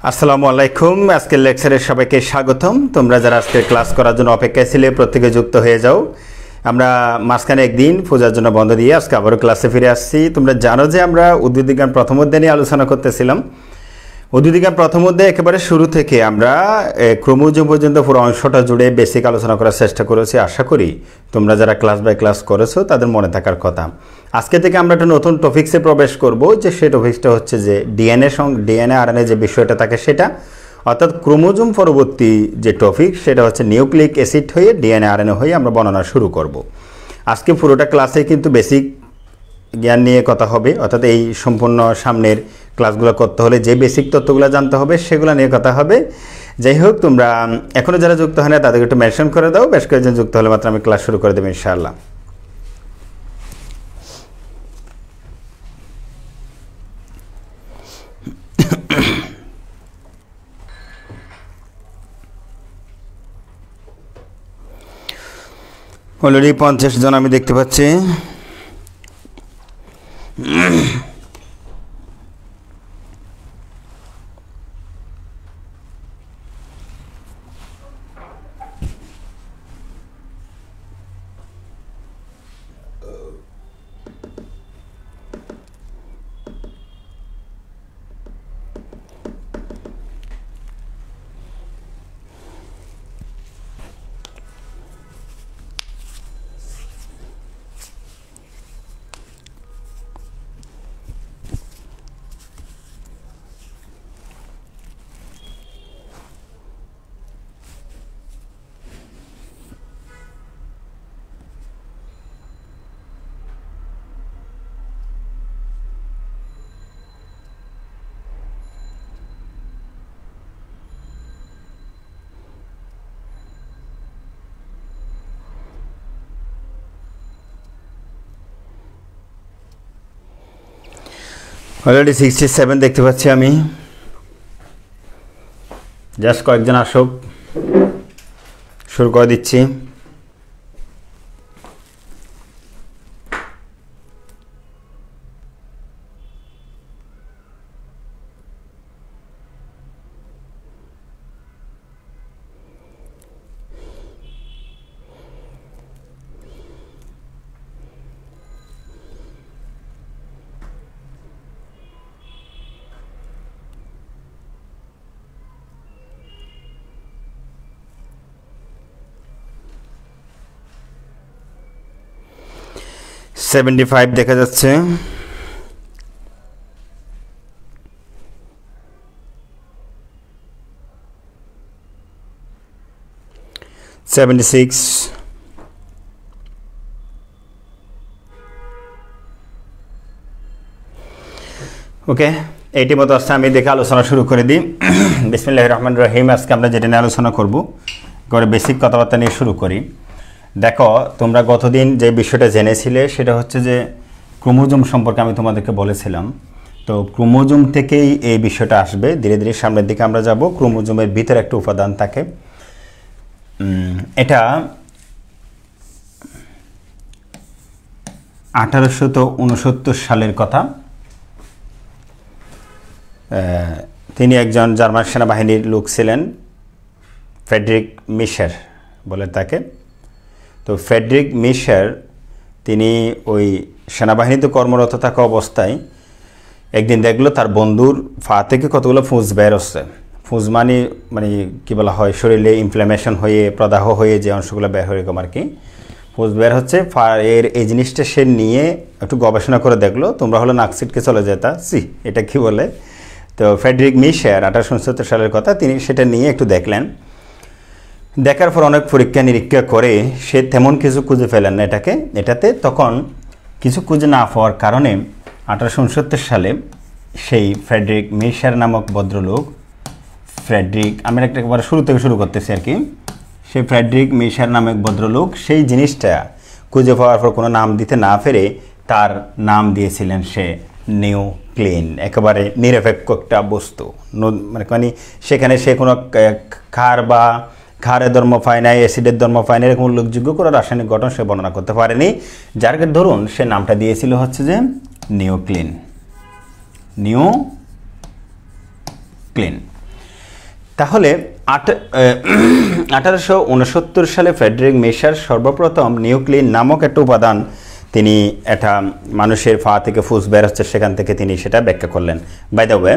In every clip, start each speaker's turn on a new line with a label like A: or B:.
A: আসসালামু আলাইকুম। আজকের লেকচারে সবাইকে স্বাগতম। তোমরা যারা আজকের ক্লাস করার জন্য অপেক্ষায় ছিলে প্রত্যেকে যুক্ত হয়ে যাও। আমরা মাঝখানে একদিন পূজার জন্য বন্ধ দিয়ে আজকে আবারও ক্লাসে ফিরে আসছি। তোমরা জানো যে আমরা উদ্ভিদ বিজ্ঞান প্রথম অধ্যায় নিয়ে আলোচনা করতেছিলাম। উদ্ভিদ বিজ্ঞান প্রথম অধ্যায় একেবারে শুরু থেকে আমরা ক্রোমোজোম পর্যন্ত পুরো অংশটা জুড়ে বেসিক আলোচনা করার চেষ্টা করেছি। আশা করি তোমরা যারা ক্লাস বাই ক্লাস করেছো তাদের মনে থাকার কথা। আজকে থেকে আমরা একটা নতুন টপিক্সে প্রবেশ করব, যে সেই টপিক্সটা হচ্ছে যে ডিএনএ আরএনএ যে বিষয়টা থাকে সেটা, অর্থাৎ ক্রোমোজোম পরবর্তী যে টপিক সেটা হচ্ছে নিউক্লিক অ্যাসিড হয়ে ডিএনএ আরএনএ হয়ে আমরা বর্ণনা শুরু করব। আজকে পুরোটা ক্লাসে কিন্তু বেসিক জ্ঞান নিয়ে কথা হবে, অর্থাৎ এই সম্পূর্ণ সামনের ক্লাসগুলো করতে হলে যে বেসিক তথ্যগুলো জানতে হবে সেগুলো নিয়ে কথা হবে। যাই হোক, তোমরা এখনও যারা যুক্ত হয় না তাদেরকে একটু মেনশন করে দাও। বেশ কয়েকজন যুক্ত হলে মাত্র আমি ক্লাস শুরু করে দেবো ইনশাআল্লাহ। অলরেডি 50 জন আমি দেখতে পাচ্ছি। অলরেডি 67 দেখতে পাচ্ছি আমি। জাস্ট কয়েকজন আসুক, শুরু করে দিচ্ছি। সেভেন্টি 75 দেখা যাচ্ছে। সেভেন্টি 76। ওকে, এইটি মতো আসছে। আমি দেখে আলোচনা শুরু করে দিই। বিসমিল্লাহির রহমানির রহিম। আজকে আমরা যেটা নিয়ে আলোচনা করব, করে বেসিক কথাবার্তা নিয়ে শুরু করি। দেখো, তোমরা গতদিন যে বিষয়টা জেনেছিলে সেটা হচ্ছে যে ক্রোমোজোম সম্পর্কে আমি তোমাদেরকে বলেছিলাম। তো ক্রোমোজোম থেকেই এই বিষয়টা আসবে। ধীরে ধীরে সামনের দিকে আমরা যাব। ক্রোমোজোমের ভিতরে একটা উপাদান থাকে, এটা 1869 সালের কথা। তিনি একজন জার্মান সেনাবাহিনীর লোক ছিলেন, ফ্রেডরিক মিশার বলে তাকে। তো ফ্রেডরিক মিশার তিনি ওই সেনাবাহিনীতে কর্মরত থাকা অবস্থায় একদিন দেখলো তার বন্ধুর পা থেকে কতগুলো ফুঁস বের হচ্ছে। ফুঁস মানে কী বলা হয়, শরীরে ইনফ্লামেশন হয়ে প্রদাহ হয়ে যে অংশগুলো বের হয়ে এরকম আর কি ফুঁস বের হচ্ছে। এই জিনিসটা সে নিয়ে একটু গবেষণা করে দেখলো। তোমরা হলো নাক সিটকে চলে যেতা, এটা কি বলে। তো ফ্রেডরিক মিশার 1869 সালের কথা, তিনি সেটা নিয়ে একটু দেখলেন। দেখার পর অনেক পরীক্ষা নিরীক্ষা করে সে তেমন কিছু খুঁজে পেলেন না এটাতে। তখন কিছু খুঁজে না পাওয়ার কারণে 1869 সালে সেই ফ্রেডরিক মিশার নামক ভদ্রলোক, আমি একবার শুরু থেকে শুরু করতেছি আর কি। সেই ফ্রেডরিক মিশার নামক ভদ্রলোক সেই জিনিসটা খুঁজে পাওয়ার পর কোনো নাম দিতে না পেরে তার নাম দিয়েছিলেন সে নিউক্লিন। একেবারে নিরপেক্ষ একটা বস্তু, সেখানে সে কোনো ক্ষারের ধর্ম পায় নাই, অ্যাসিডের ধর্ম পায় না, এরকম উল্লেখযোগ্য করে রাসায়নিক গঠন সে বর্ণনা করতে পারেনি। যার ধরুন সে নামটা দিয়েছিল হচ্ছে যে নিউক্লিন। তাহলে 1869 সালে ফ্রেডরিক মিশার সর্বপ্রথম নিউক্লিন নামক একটা উপাদান তিনি এটা মানুষের পা থেকে ফুস বের হচ্ছে সেখান থেকে তিনি সেটা ব্যাখ্যা করলেন। বাই দ্য ওয়ে,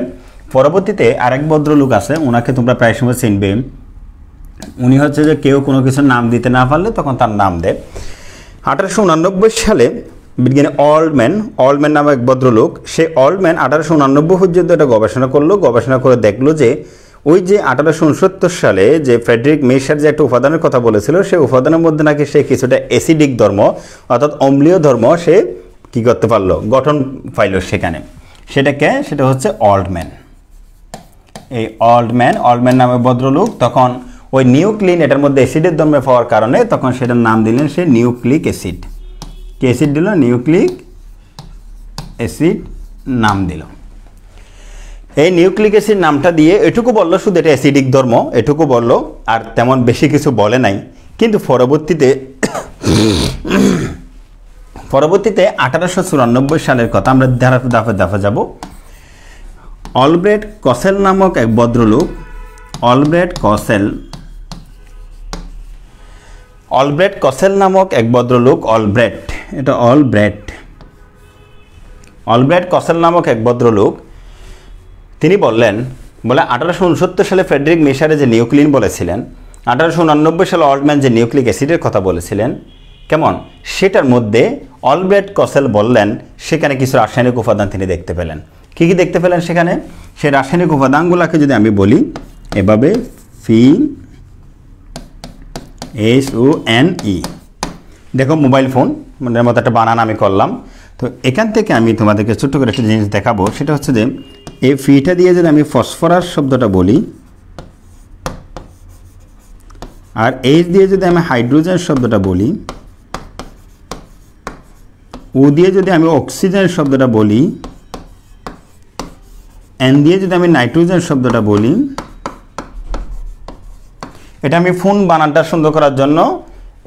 A: পরবর্তীতে আরেক ভদ্রলোক আছে, ওনাকে তোমরা প্রায় সময় চিনবে। উনি হচ্ছে যে কেউ কোনো কিছুর নাম দিতে না পারলে তখন তার নাম দেয়। 1889 সালে বিজ্ঞানী অল্ডম্যান নামে এক ভদ্রলোক, সে অল্ডম্যান 1889 পর্যন্ত এটা গবেষণা করলো, গবেষণা করে দেখলো যে ওই যে 1869 সালে যে ফ্রেডরিক মিশার যে একটা উপাদানের কথা বলেছিল, সেই উপাদানের মধ্যে নাকি সে কিছুটা অ্যাসিডিক ধর্ম অর্থাৎ অম্লীয় ধর্ম সে কী করতে পারলো, গঠন পাইল সেখানে। সেটা হচ্ছে অল্ডম্যান। এই অল্ডম্যান নামে ভদ্রলোক তখন ওই নিউক্লিন এটার মধ্যে অ্যাসিডের ধর্মে পাওয়ার কারণে তখন সেটার নাম দিলেন সে নিউক্লিক অ্যাসিড। কি অ্যাসিড দিল? নিউক্লিক অ্যাসিড নাম দিল। এই নিউক্লিক অ্যাসিড নামটা দিয়ে এটুকু বললো শুধু এটা অ্যাসিডিক ধর্ম, এটুকু বললো, আর তেমন বেশি কিছু বলে নাই। কিন্তু পরবর্তীতে 1894 সালের কথা আমরা দাফে যাব। অলব্রেট কসেল নামক এক ভদ্রলোক, অলব্রেট কসেল নামক এক ভদ্রলোক, অলব্রেট কসেল নামক এক ভদ্রলোক, তিনি বললেন 1869 সালে ফ্রেডরিক মিশারে যে নিউক্লিন বলেছিলেন, 1889 সালে অল্ডম্যান যে নিউক্লিক অ্যাসিডের কথা বলেছিলেন, কেমন সেটার মধ্যে অলব্রেট কসেল বললেন সেখানে কিছু রাসায়নিক উপাদান তিনি দেখতে পেলেন। কী কী দেখতে পেলেন সেখানে? সেই রাসায়নিক উপাদানগুলোকে যদি আমি বলি এভাবে, FeSONE, দেখো মোবাইল ফোন মনের মতো একটা বানান আমি করলাম। তো এখান থেকে আমি তোমাদেরকে ছোট্ট করে একটা জিনিস দেখাবো, সেটা হচ্ছে যে এই ফিটা দিয়ে যদি আমি ফসফরাস শব্দটা বলি, আর এইচ দিয়ে যদি আমি হাইড্রোজেন শব্দটা বলি, ও দিয়ে যদি আমি অক্সিজেন শব্দটা বলি, এন দিয়ে যদি আমি নাইট্রোজেন শব্দটা বলি, এটা আমি ফোন বানানটা সুন্দর করার জন্য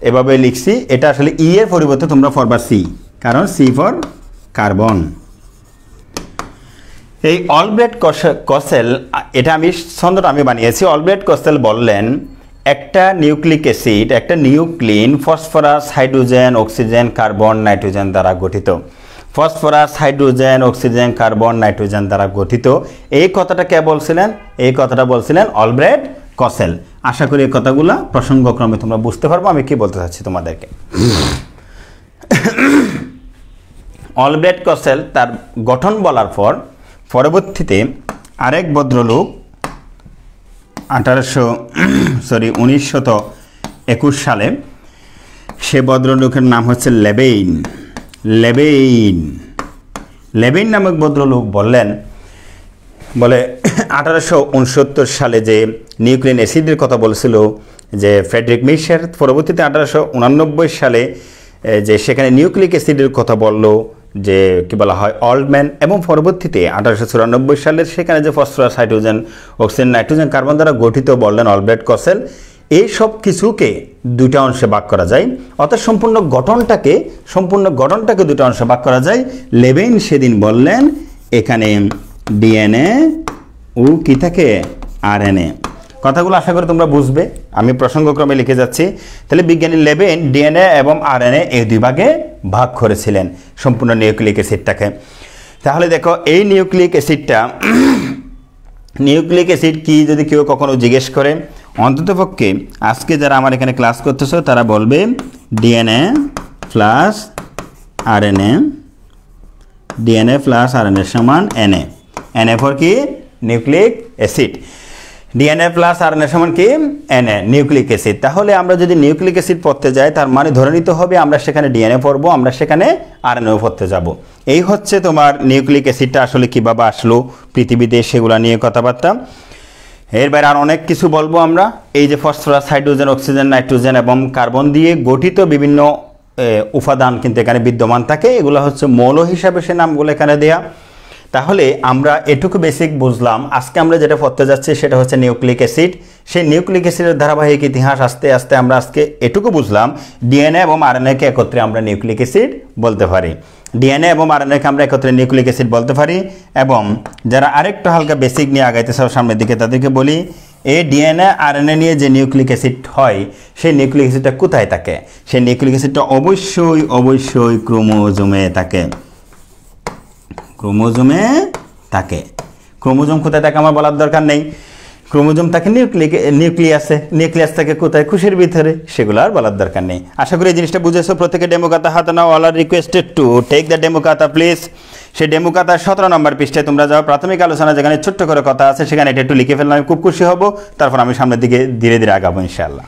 A: এভাবে লিখছি। এটা আসলে ই এর পরিবর্তে তোমরা পড়বা সি, কারণ সি ফর কার্বন। এই অলব্রেট কসেল, এটা ছন্দটা আমি বানিয়েছি। অলব্রেট কসেল বললেন একটা নিউক্লিক অ্যাসিড, একটা nuclein phosphorus, hydrogen, oxygen, carbon, nitrogen দ্বারা গঠিত। Phosphorus, hydrogen, oxygen, carbon, nitrogen দ্বারা গঠিত। এই কথাটা কে বলছিলেন? এই কথাটা বলছিলেন অলব্রেট কসেল। আশা করি এই কথাগুলো প্রসঙ্গক্রমে তোমরা বুঝতে পারবো আমি কি বলতে চাচ্ছি তোমাদেরকে। অলব্রেট কসেল তার গঠন বলার পর পরবর্তীতে আরেক ভদ্রলোক 1921 সালে, সে ভদ্রলোকের নাম হচ্ছে লেবেইন নামক ভদ্রলোক বলে 1869 সালে যে নিউক্লিন অ্যাসিডের কথা বলেছিল যে ফ্রেডরিক মিশার, পরবর্তীতে 1889 সালে যে সেখানে নিউক্লিক অ্যাসিডের কথা বলল যে কি বলা হয় অল্ডম্যান, এবং পরবর্তীতে 1894 সালের সেখানে যে phosphorus, hydrogen, oxygen, nitrogen, carbon দ্বারা গঠিত বললেন অলব্রেট কসেল। এই সব কিছুকে দুটা অংশে ভাগ করা যায়, অর্থাৎ সম্পূর্ণ গঠনটাকে দুটো অংশে ভাগ করা যায়। লেবেইন সেদিন বললেন এখানে ডিএনএ ও কি থাকে আরএনএ। কথাগুলো আশা করি তোমরা বুঝবে, আমি প্রসঙ্গক্রমে লিখে যাচ্ছি। তাহলে বিজ্ঞানী লেবেইন ডিএনএ এবং আরএনএ এই দুই ভাগে ভাগ করেছিলেন সম্পূর্ণ নিউক্লিক অ্যাসিডটাকে। তাহলে দেখো এই নিউক্লিক অ্যাসিড কি যদি কেউ কখনো জিজ্ঞেস করে, অন্ততপক্ষে আজকে যারা আমার এখানে ক্লাস করতেছো তারা বলবে ডিএনএ প্লাস আরএনএ, সমান এনএ ফর কি nucleic acid. DNA plus RNA সমান কি এনএ, নিউক্লিক অ্যাসিড। তাহলে আমরা যদি নিউক্লিক অ্যাসিড পড়তে যাই তার মানে ধরে নিতে হবে আমরা সেখানে ডিএনএ পড়বো, আমরা সেখানে আরএনএও পড়তে যাব। এই হচ্ছে তোমার নিউক্লিক অ্যাসিডটা আসলে কীভাবে আসলো পৃথিবীতে সেগুলো নিয়ে কথাবার্তা। এর বাইরে আর অনেক কিছু বলবো আমরা। এই যে ফসফরাস, হাইড্রোজেন, অক্সিজেন, নাইট্রোজেন এবং কার্বন দিয়ে গঠিত বিভিন্ন উপাদান কিন্তু এখানে বিদ্যমান থাকে, এগুলো হচ্ছে মৌল হিসাবে সে নামগুলো এখানে দেয়া। তাহলে আমরা এটুকু বেসিক বুঝলাম। আজকে আমরা যেটা পড়তে যাচ্ছি সেটা হচ্ছে নিউক্লিক অ্যাসিড। সেই নিউক্লিক অ্যাসিডের ধারাবাহিক ইতিহাস আস্তে আস্তে আমরা আজকে এটুকু বুঝলাম, ডিএনএ এবং আরএনএকে একত্রে আমরা নিউক্লিক অ্যাসিড বলতে পারি। ডিএনএ এবং আরএনএকে আমরা একত্রে নিউক্লিক অ্যাসিড বলতে পারি। এবং যারা আরেকটু হালকা বেসিক নিয়ে আগাইতে চাও সামনের দিকে তাদেরকে বলি এই ডিএনএ আরএনএ নিয়ে যে নিউক্লিক অ্যাসিড হয় সেই নিউক্লিক অ্যাসিডটা কোথায় থাকে? সেই নিউক্লিক অ্যাসিডটা অবশ্যই ক্রোমোজোমে থাকে। ক্রোমোজোমে থাকে। ক্রোমোজোম কোথায় থাকে আমার বলার দরকার নেই। ক্রোমোজোম থাকে নিউক্লিয়াস থাকে কোথায়? কোষের ভিতরে। সেগুলো আর বলার দরকার নেই। আশা করি এই জিনিসটা বুঝেছো। প্রত্যেকে ডেমো খাতা হাতে নাও। All are requested to take the demo khata please. সেই ডেমো খাতার 17 নম্বর পৃষ্ঠায় তোমরা যাও, প্রাথমিক আলোচনা যেখানে ছোট্ট করে কথা আছে সেখানে এটা একটু লিখে ফেললে আমি খুব খুশি হব। তারপর আমি সামনের দিকে ধীরে ধীরে আগাবো ইনশাআল্লাহ।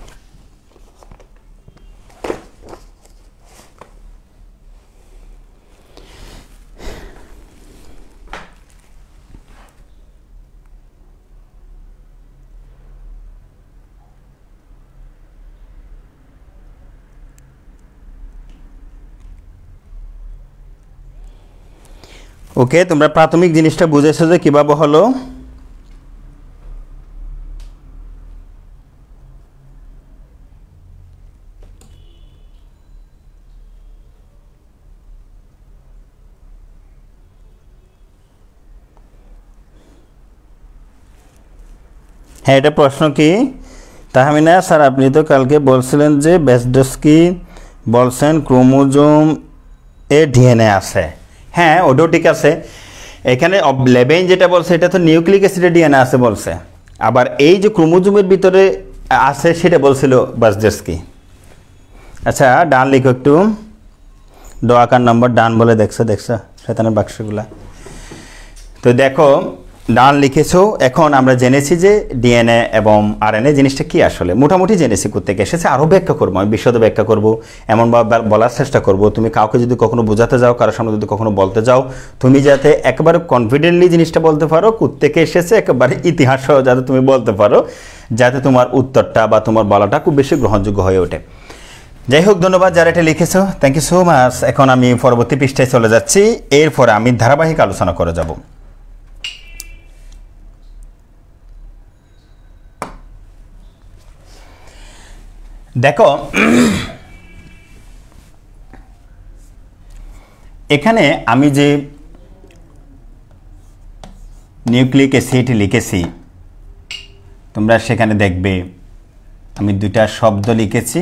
A: ওকে, তোমরা প্রাথমিক জিনিসটা বুঝেছো যে কিভাবে হলো। হ্যাঁ, এটা প্রশ্ন কি? তাহমিনা স্যার, আপনি তো কালকে বলছিলেন যে বেসডস্কি বলছেন ক্রোমোজোম এ ডিএনএ আছে। হ্যাঁ, ওটাও ঠিক আছে। এখানে লেবেইন যেটা বলছে এটা তো নিউক্লিক অ্যাসিডে ডিএনএ আছে বলছে। আবার এই যে ক্রোমোজোমের ভিতরে আছে সেটা বলছিল বেসডস্কি। আচ্ছা, ডান লিখো একটু। দোয়াকার নম্বর ডান বলে দেখছো শয়তানের বাক্সগুলা। তো দেখো ডান লিখেছো। এখন আমরা জেনেছি যে ডিএনএ এবং আরএনএ জিনিসটা কি আসলে মোটামুটি জেনেছি কোত্থেকে এসেছে। আরও ব্যাখ্যা করবো, আমি বিশদ ব্যাখ্যা করবো, এমনভাবে বলার চেষ্টা করব তুমি কাউকে যদি কখনো বোঝাতে যাও, কারোর সামনে যদি কখনো বলতে যাও, তুমি যাতে একেবারে কনফিডেন্টলি জিনিসটা বলতে পারো কোত্থেকে এসেছে, একেবারে ইতিহাস যাতে তুমি বলতে পারো, যাতে তোমার উত্তরটা বা তোমার বলাটা খুব বেশি গ্রহণযোগ্য হয়ে ওঠে। যাই হোক, ধন্যবাদ যারা এটা লিখেছো, থ্যাংক ইউ সো মাচ। এখন আমি পরবর্তী পৃষ্ঠায় চলে যাচ্ছি। এরপরে আমি ধারাবাহিক আলোচনা করে যাব। দেখো এখানে আমি যে নিউক্লিক অ্যাসিড লিখেছি তোমরা সেখানে দেখবে আমি দুটা শব্দ লিখেছি।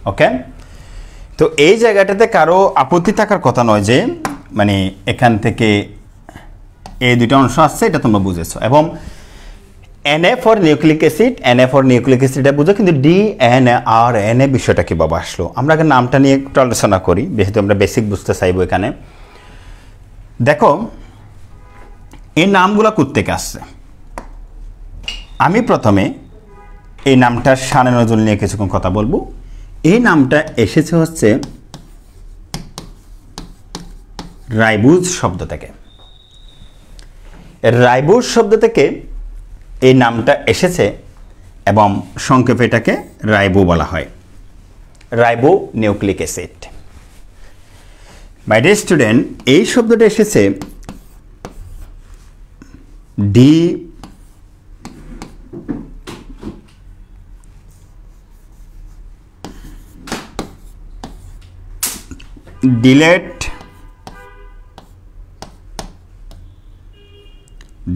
A: ওকে, তো এই জায়গাটাতে কারো আপত্তি থাকার কথা নয় যে মানে এখান থেকে এই দুটো অংশ আসছে, এটা তোমরা বুঝেছো। এবং NA for nucleic acid, NA for nucleic অ্যাসিডটা বুঝো, কিন্তু ডিএনএ আর এনএ বিষয়টা কীভাবে আসলো আমরা আগে নামটা নিয়ে একটু আলোচনা করি, যেহেতু আমরা বেসিক বুঝতে চাইবো। এখানে দেখো এই নামগুলো কোত্থেকে আসছে। আমি প্রথমে এই নামটার শানে নজরুল নিয়ে কিছুক্ষণ কথা বলবো। এই নামটা এসেছে হচ্ছে রাইবোজ শব্দ থেকে। রাইবোজ শব্দ থেকে এই নামটা এসেছে এবং সংক্ষেপে এটাকে রাইবো বলা হয়, ribo nucleic acid. My dear student, এই শব্দটা এসেছে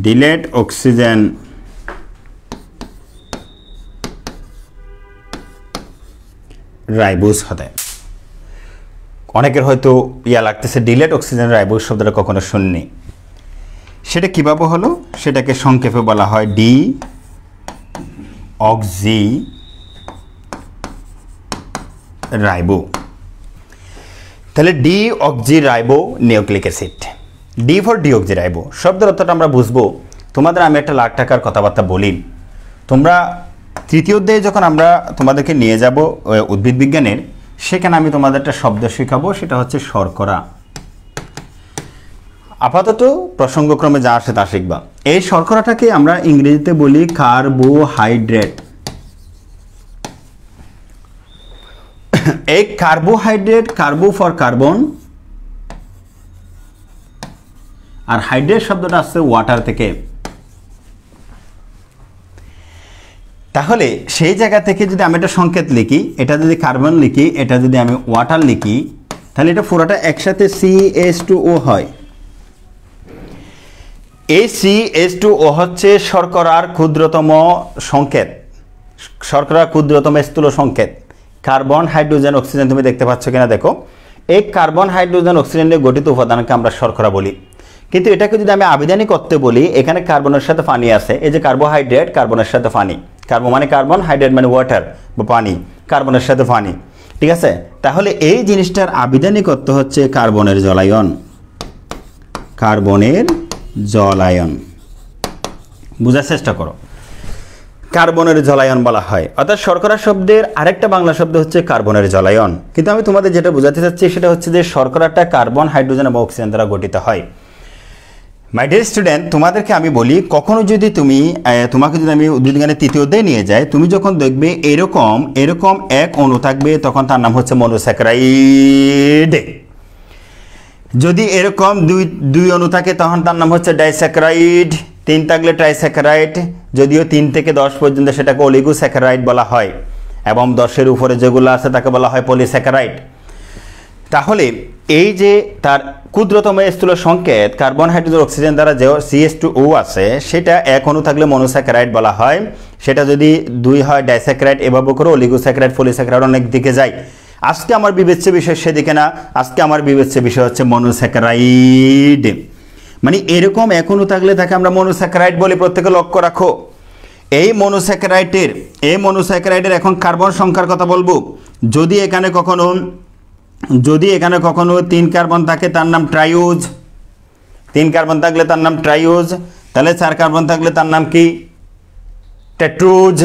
A: ডিলেট অক্সিজেন রাইবোজ হতে। অনেকের হয়তো লাগতেছে ডিলেট অক্সিজেন রাইবোজ শব্দটা কখনো শুননি। সেটা কিভাবে হলো, সেটাকে সংক্ষেপে বলা হয় ডি অক্সি রাইবো। তাহলে D oxy ribo nucleic acid. D for deoxy ribo শব্দের অর্থটা আমরা বুঝবো। তোমাদের আমি একটা লাখ টাকার কথাবার্তা বলি, তোমরা তৃতীয় অধ্যায়ে যখন আমরা তোমাদেরকে নিয়ে যাব উদ্ভিদ বিজ্ঞানের, সেখানে আমি তোমাদের একটা শব্দ শেখাবো, সেটা হচ্ছে শর্করা। আপাতত প্রসঙ্গক্রমে যা আসে তা শিখবা। এই শর্করাটাকে আমরা ইংরেজিতে বলি কার্বোহাইড্রেট। এই কার্বোহাইড্রেট, কার্বো ফর কার্বন, আর হাইড্রেট শব্দটা আসছে ওয়াটার থেকে। তাহলে সেই জায়গা থেকে যদি আমি একটা সংকেত লিখি, এটা যদি কার্বন লিখি, এটা যদি আমি ওয়াটার লিখি, তাহলে এটা পুরোটা একসাথে CH2O হয়। এই CH2O হচ্ছে শর্করার ক্ষুদ্রতম সংকেত, শর্করার ক্ষুদ্রতম স্থূল সংকেত। কার্বন হাইড্রোজেন অক্সিজেন তুমি দেখতে পাচ্ছ কিনা দেখো, এই কার্বন হাইড্রোজেন অক্সিজেন নিয়ে গঠিত উপাদানকে আমরা শর্করা বলি। কিন্তু এটাকে যদি আমি আবিধানিক করতে বলি, এখানে কার্বনের সাথে পানি আছে, এই যে কার্বোহাইড্রেট, কার্বনের সাথে পানি, কার্বো মানে কার্বন, হাইড্রেট মানে ওয়াটার বা পানি, কার্বনের সাথে পানি, ঠিক আছে। তাহলে এই জিনিসটার আবিধানিক অর্থ হচ্ছে কার্বনের জলায়ন, কার্বনের জলায়ন। বোঝার চেষ্টা করো, কার্বনের জলায়ন বলা হয়। অর্থাৎ শর্করা শব্দের আরেকটা বাংলা শব্দ হচ্ছে কার্বনের জলায়ন। কিন্তু আমি তোমাদের যেটা বোঝাতে চাচ্ছি সেটা হচ্ছে যে শর্করাটা কার্বন, হাইড্রোজেন এবং অক্সিজেন দ্বারা গঠিত হয়। মাই ডিয়ার স্টুডেন্ট, তোমাদেরকে আমি বলি, কখনো যদি তোমাকে যদি আমি উদ্ভিদবিজ্ঞানের তৃতীয় অধ্যায়ে নিয়ে যাই, তুমি যখন দেখবে এরকম এক অণু থাকবে, তখন তার নাম হচ্ছে মনোস্যাকারাইড। যদি এরকম দুই অণু থাকে তখন তার নাম হচ্ছে ডাইস্যাকারাইড। 3 থাকলে ট্রাইস্যাকারাইড, যদিও 3 থেকে 10 পর্যন্ত সেটাকে অলিগোস্যাকারাইড বলা হয়, এবং 10-এর উপরে যেগুলো আছে তাকে বলা হয় পলিস্যাকারাইড। তাহলে এই যে তার ক্ষুদ্রতম স্থূল সংকেত কার্বন, হাইড্রোজেন, অক্সিজেন দ্বারা যে CH2O আছে, সেটা এক অণু থাকলে মনোস্যাকারাইড বলা হয়। সেটা যদি 2 হয় ডাইস্যাকারাইড, এভাবে করে অলিগোস্যাকারাইড, পলিস্যাকারাইড অনেক দিকে যায়। আজকে আমার বিবেচ্য বিষয় সেদিকে না, আজকে আমার বিবেচ্য বিষয় হচ্ছে মনোস্যাকারাইড। মানে এরকম এক অণু থাকলে তাকে আমরা মনোস্যাকারাইড বলি, প্রত্যেকে লক্ষ্য রাখো। এই মনোস্যাকারাইডের এখন কার্বন সংখ্যার কথা বলবো। যদি এখানে কখনো 3 কার্বন থাকে তার নাম ট্রাইউজ, 3 কার্বন থাকলে তার নাম ট্রাইউজ। তাহলে 4 কার্বন থাকলে তার নাম কি? টেট্রুজ।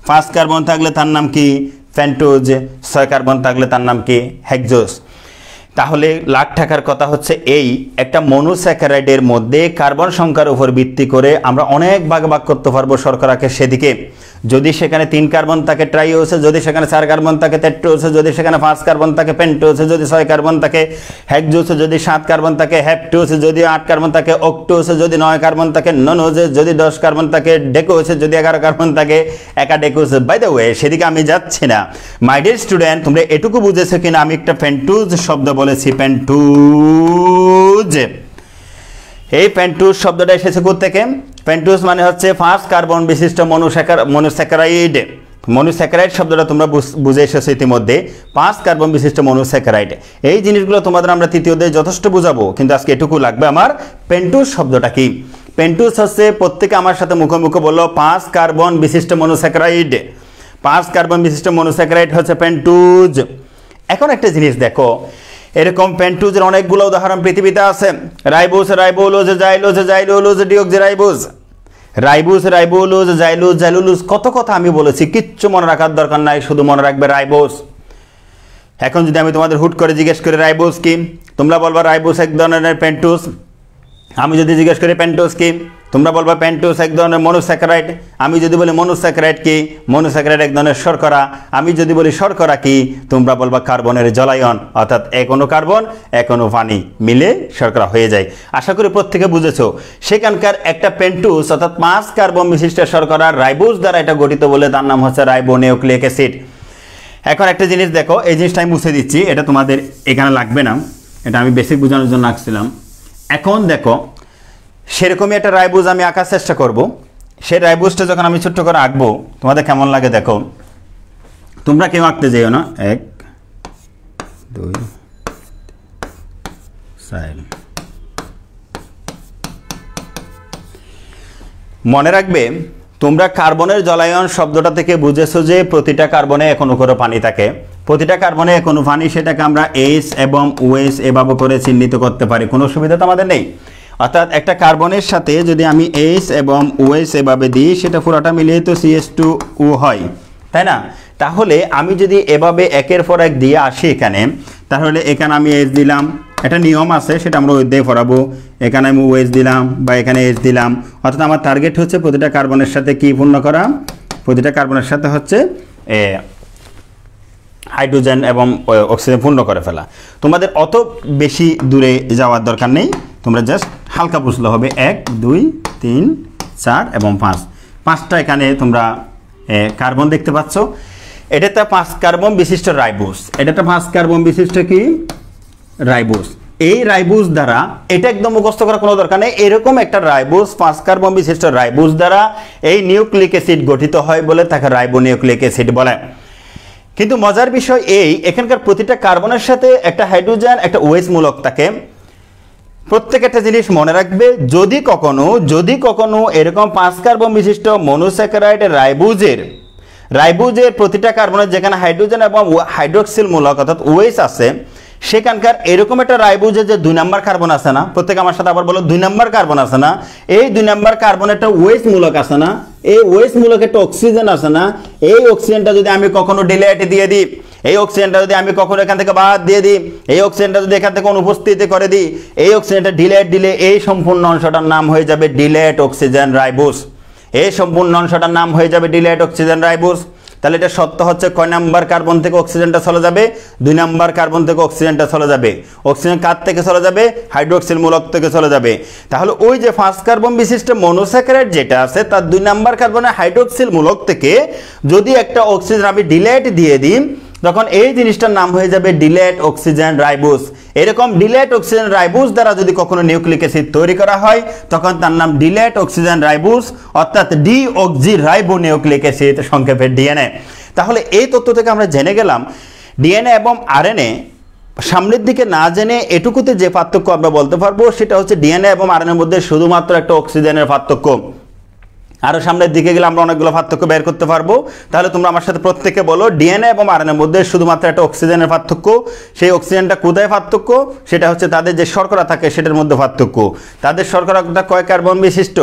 A: 5 কার্বন থাকলে তার নাম কি? পেন্টোজ। 6 কার্বন থাকলে তার নাম কি? হেক্সোজ। তাহলে লাখ টাকার কথা হচ্ছে এই একটা মনোস্যাকারাইডের মধ্যে কার্বন সংখ্যার উপর ভিত্তি করে আমরা অনেক ভাগ করতে পারবো শর্করাকে সেদিকে। যদি সেখানে 3 কার্বন থাকে ট্রাইওসে, যদি সেখানে 4 কার্বন থাকে টেট্রোসে, যদি সেখানে 5 কার্বন থাকে পেন্টোসে, যদি 6 কার্বন থাকে হেক্সোসে, যদি 7 কার্বন থাকে হেপ্টোসে, যদি 8 কার্বন থাকে অক্টোসে, যদি 9 কার্বন থাকে ননোজে, যদি 10 কার্বন থাকে ডেকোসে, যদি 11 কার্বন থাকে একাডেকোসে। বাই দ্য ওয়ে, সেদিকে আমি যাচ্ছি না। মাই ডিয়ার স্টুডেন্ট, তোমরা এটুকু বুঝেছো কিনা আমি একটা পেন্টোজ শব্দ বলেছি, পেন্টোজ। এই পেন্টোজ শব্দটা এসেছে কোথা থেকে? পেন্টোজ মানে হচ্ছে 5 কার্বন বিশিষ্ট মনোস্যাকারাইড। মনোস্যাকারাইড শব্দটা তোমরা বুঝে এসেছো ইতিমধ্যে, 5 কার্বন বিশিষ্ট মনোস্যাকারাইড। এই জিনিসগুলো তোমাদের আমরা তৃতীয় অধ্যায়ে যথেষ্ট বুঝাবো, কিন্তু আজকে এটুকু লাগবে আমার। পেন্টোজ শব্দটা কি? পেন্টোজ হচ্ছে, প্রত্যেকে আমার সাথে মুখে মুখে বললো, 5 কার্বন বিশিষ্ট মনোস্যাকারাইড। 5 কার্বন বিশিষ্ট মনোস্যাকারাইড হচ্ছে পেন্টোজ। এখন একটা জিনিস দেখো, এরকম পেন্টোজের অনেকগুলো উদাহরণ পৃথিবীতে আছে। Ribose, ribulose, xylose, xylulose, deoxyribose. Ribose, ribulose, xylose, xylulose, কত কথা আমি বলেছি, কিচ্ছু মনে রাখার দরকার নাই, শুধু মনে রাখবে রাইবোজ। এখন যদি আমি তোমাদের হুট করে জিজ্ঞেস করি রাইবোজ কি, তোমরা বলবা রাইবোজ এক ধরনের পেন্টোজ। আমি যদি জিজ্ঞেস করি পেন্টোজ কি, তোমরা বলবা পেন্টোজ এক ধরনের মনোস্যাকারাইড। আমি যদি বলি মনোস্যাকারাইড কি, মনোস্যাকারাইড এক ধরনের শর্করা। আমি যদি বলি শর্করা কি, তোমরা বলবা কার্বনের জলায়ন, অর্থাৎ এক অণু কার্বন এক অণু পানি মিলে শর্করা হয়ে যায়। আশা করি প্রত্যেকে বুঝেছো। সেখানকার একটা পেন্টোজ অর্থাৎ 5 কার্বন বিশিষ্ট শর্করা রাইবোজ দ্বারা এটা গঠিত বলে তার নাম হচ্ছে রাইবোনিউক্লিক অ্যাসিড। এখন একটা জিনিস দেখো, এই জিনিসটা আমি মুছে দিচ্ছি, এটা তোমাদের এখানে লাগবে না, এটা আমি বেসিক বোঝানোর জন্য আঁকছিলাম। এখন দেখো, সেরকমই একটা রাইবোজ আমি আঁকার চেষ্টা করব। সেই রাইবোজটা যখন আমি ছোট্ট করে আঁকবো, তোমাদের কেমন লাগে দেখো। তোমরা কেউ আঁকতে যেও না, 1 2 4। মনে রাখবে, তোমরা কার্বনের জলায়ন শব্দটা থেকে বুঝেছো যে প্রতিটা কার্বনে এক অণু করে পানি থাকে। প্রতিটা কার্বনে এক অণু পানি, সেটাকে আমরা H এবং OH এভাবে করে চিহ্নিত করতে পারি, কোনো অসুবিধা তো আমাদের নেই। অর্থাৎ একটা কার্বনের সাথে যদি আমি H এবং OH এভাবে দিই, সেটা পুরোটা মিলিয়ে তো CH2O হয়, তাই না? তাহলে আমি যদি এভাবে একের পর এক দিয়ে আসি এখানে, তাহলে এখানে আমি H দিলাম, একটা নিয়ম আছে সেটা আমরা ওই দিয়ে পড়াবো। এখানে আমি OH দিলাম বা এখানে H দিলাম, অর্থাৎ আমার টার্গেট হচ্ছে প্রতিটা কার্বনের সাথে কি পূর্ণ করা, প্রতিটা কার্বনের সাথে হচ্ছে হাইড্রোজেন এবং অক্সিজেন পূর্ণ করে ফেলা। তোমাদের অত বেশি দূরে যাওয়ার দরকার নেই, তোমরা জাস্ট হালকা বুঝলে হবে। 1 2 3 4 এবং 5, 5টা এখানে তোমরা কার্বন দেখতে পাচ্ছ। এটা একটা 5 কার্বন বিশিষ্ট রাইবোজ, এটা একটা 5 কার্বন বিশিষ্ট কি রাইবোজ। এই রাইবোজ দ্বারা, এটা একদম মুখস্থ করার কোনো দরকার নেই, এরকম একটা রাইবোজ 5 কার্বন বিশিষ্ট রাইবোজ দ্বারা এই নিউক্লিক অ্যাসিড গঠিত হয় বলে তাকে রাইবোনিউক্লিক অ্যাসিড বলে। কিন্তু মজার বিষয় এই, এখানকার প্রতিটা কার্বনের সাথে একটা হাইড্রোজেন একটা ওএইচ মূলক থাকে। প্রত্যেক একটা জিনিস মনে রাখবে, যদি কখনো এরকম 5 কার্বন বিশিষ্ট মনোস্যাকারাইড রাইবোজের প্রতিটা কার্বনের যেখানে হাইড্রোজেন এবং হাইড্রোক্সিল মূলক অর্থাৎ ওএইচ আছে, সেখানকার এরকম একটা রাইবোজের যে 2 নম্বর কার্বন আছে না, প্রত্যেক আমার সাথে আবার বলো 2 নম্বর কার্বন আছে না, এই 2 নম্বর কার্বনের একটা ওএইচ মূলক আছে না, এই ওএইচ মূলক একটা অক্সিজেন আছে না, এই অক্সিজেনটা যদি আমি কখনো ডিলেট দিয়ে দিই, এই অক্সিজেনটা যদি আমি কখনো এখান থেকে বাদ দিয়ে দিই, এই অক্সিজেনটা যদি এখান থেকে অনুপস্থিত করে দিই, এই অক্সিজেনটা ডিলেট দিলে এই সম্পূর্ণ অংশটার নাম হয়ে যাবে ডিলেট অক্সিজেন রাইবোজ। এই সম্পূর্ণ অংশটার নাম হয়ে যাবে ডিলেট অক্সিজেন রাইবোজ। তাহলে এটা সত্য হচ্ছে কয় নাম্বার কার্বন থেকে অক্সিজেনটা চলে যাবে? 2 নাম্বার কার্বন থেকে অক্সিজেনটা চলে যাবে। অক্সিজেন কার থেকে চলে যাবে? হাইড্রোক্সিল মূলক থেকে চলে যাবে। তাহলে ওই যে 5 কার্বন বিশিষ্ট মনোস্যাকারাইড যেটা আছে তার 2 নাম্বার কার্বনের হাইড্রোক্সিল মূলক থেকে যদি একটা অক্সিজেন আমি ডিলেট দিয়ে দিই, তখন এই জিনিসটার নাম হয়ে যাবে ডিলেট অক্সিজেন রাইবোজ। এরকম ডিলেট অক্সিজেন রাইবোজ দ্বারা যদি কখনো নিউক্লিক অ্যাসিড তৈরি করা হয়, তখন তার নাম ডিলেট অক্সিজেন রাইবোজ, অর্থাৎ ডিঅক্সি রাইবোনিউক্লিক অ্যাসিড, সংক্ষেপে ডিএনএ। তাহলে এই তথ্য থেকে আমরা জেনে গেলাম ডিএনএ এবং আরএনএ সামনের দিকে না জেনে এটুকুতে যে পার্থক্য আমরা বলতে পারবো সেটা হচ্ছে ডিএনএ এবং আরএনএর মধ্যে শুধুমাত্র একটা অক্সিজেনের পার্থক্য। আরো সামনের দিকে গেলে আমরা অনেকগুলো পার্থক্য বের করতে পারবো। তাহলে তোমরা আমার সাথে প্রত্যেকে বলো, ডিএনএ এবং আরএনএর মধ্যে শুধুমাত্র একটা অক্সিজেনের পার্থক্য। সেই অক্সিজেনটা কোথায় পার্থক্য? সেটা হচ্ছে তাদের যে শর্করা থাকে সেটার মধ্যে পার্থক্য। তাদের শর্করাটা কয় কার্বন বিশিষ্ট?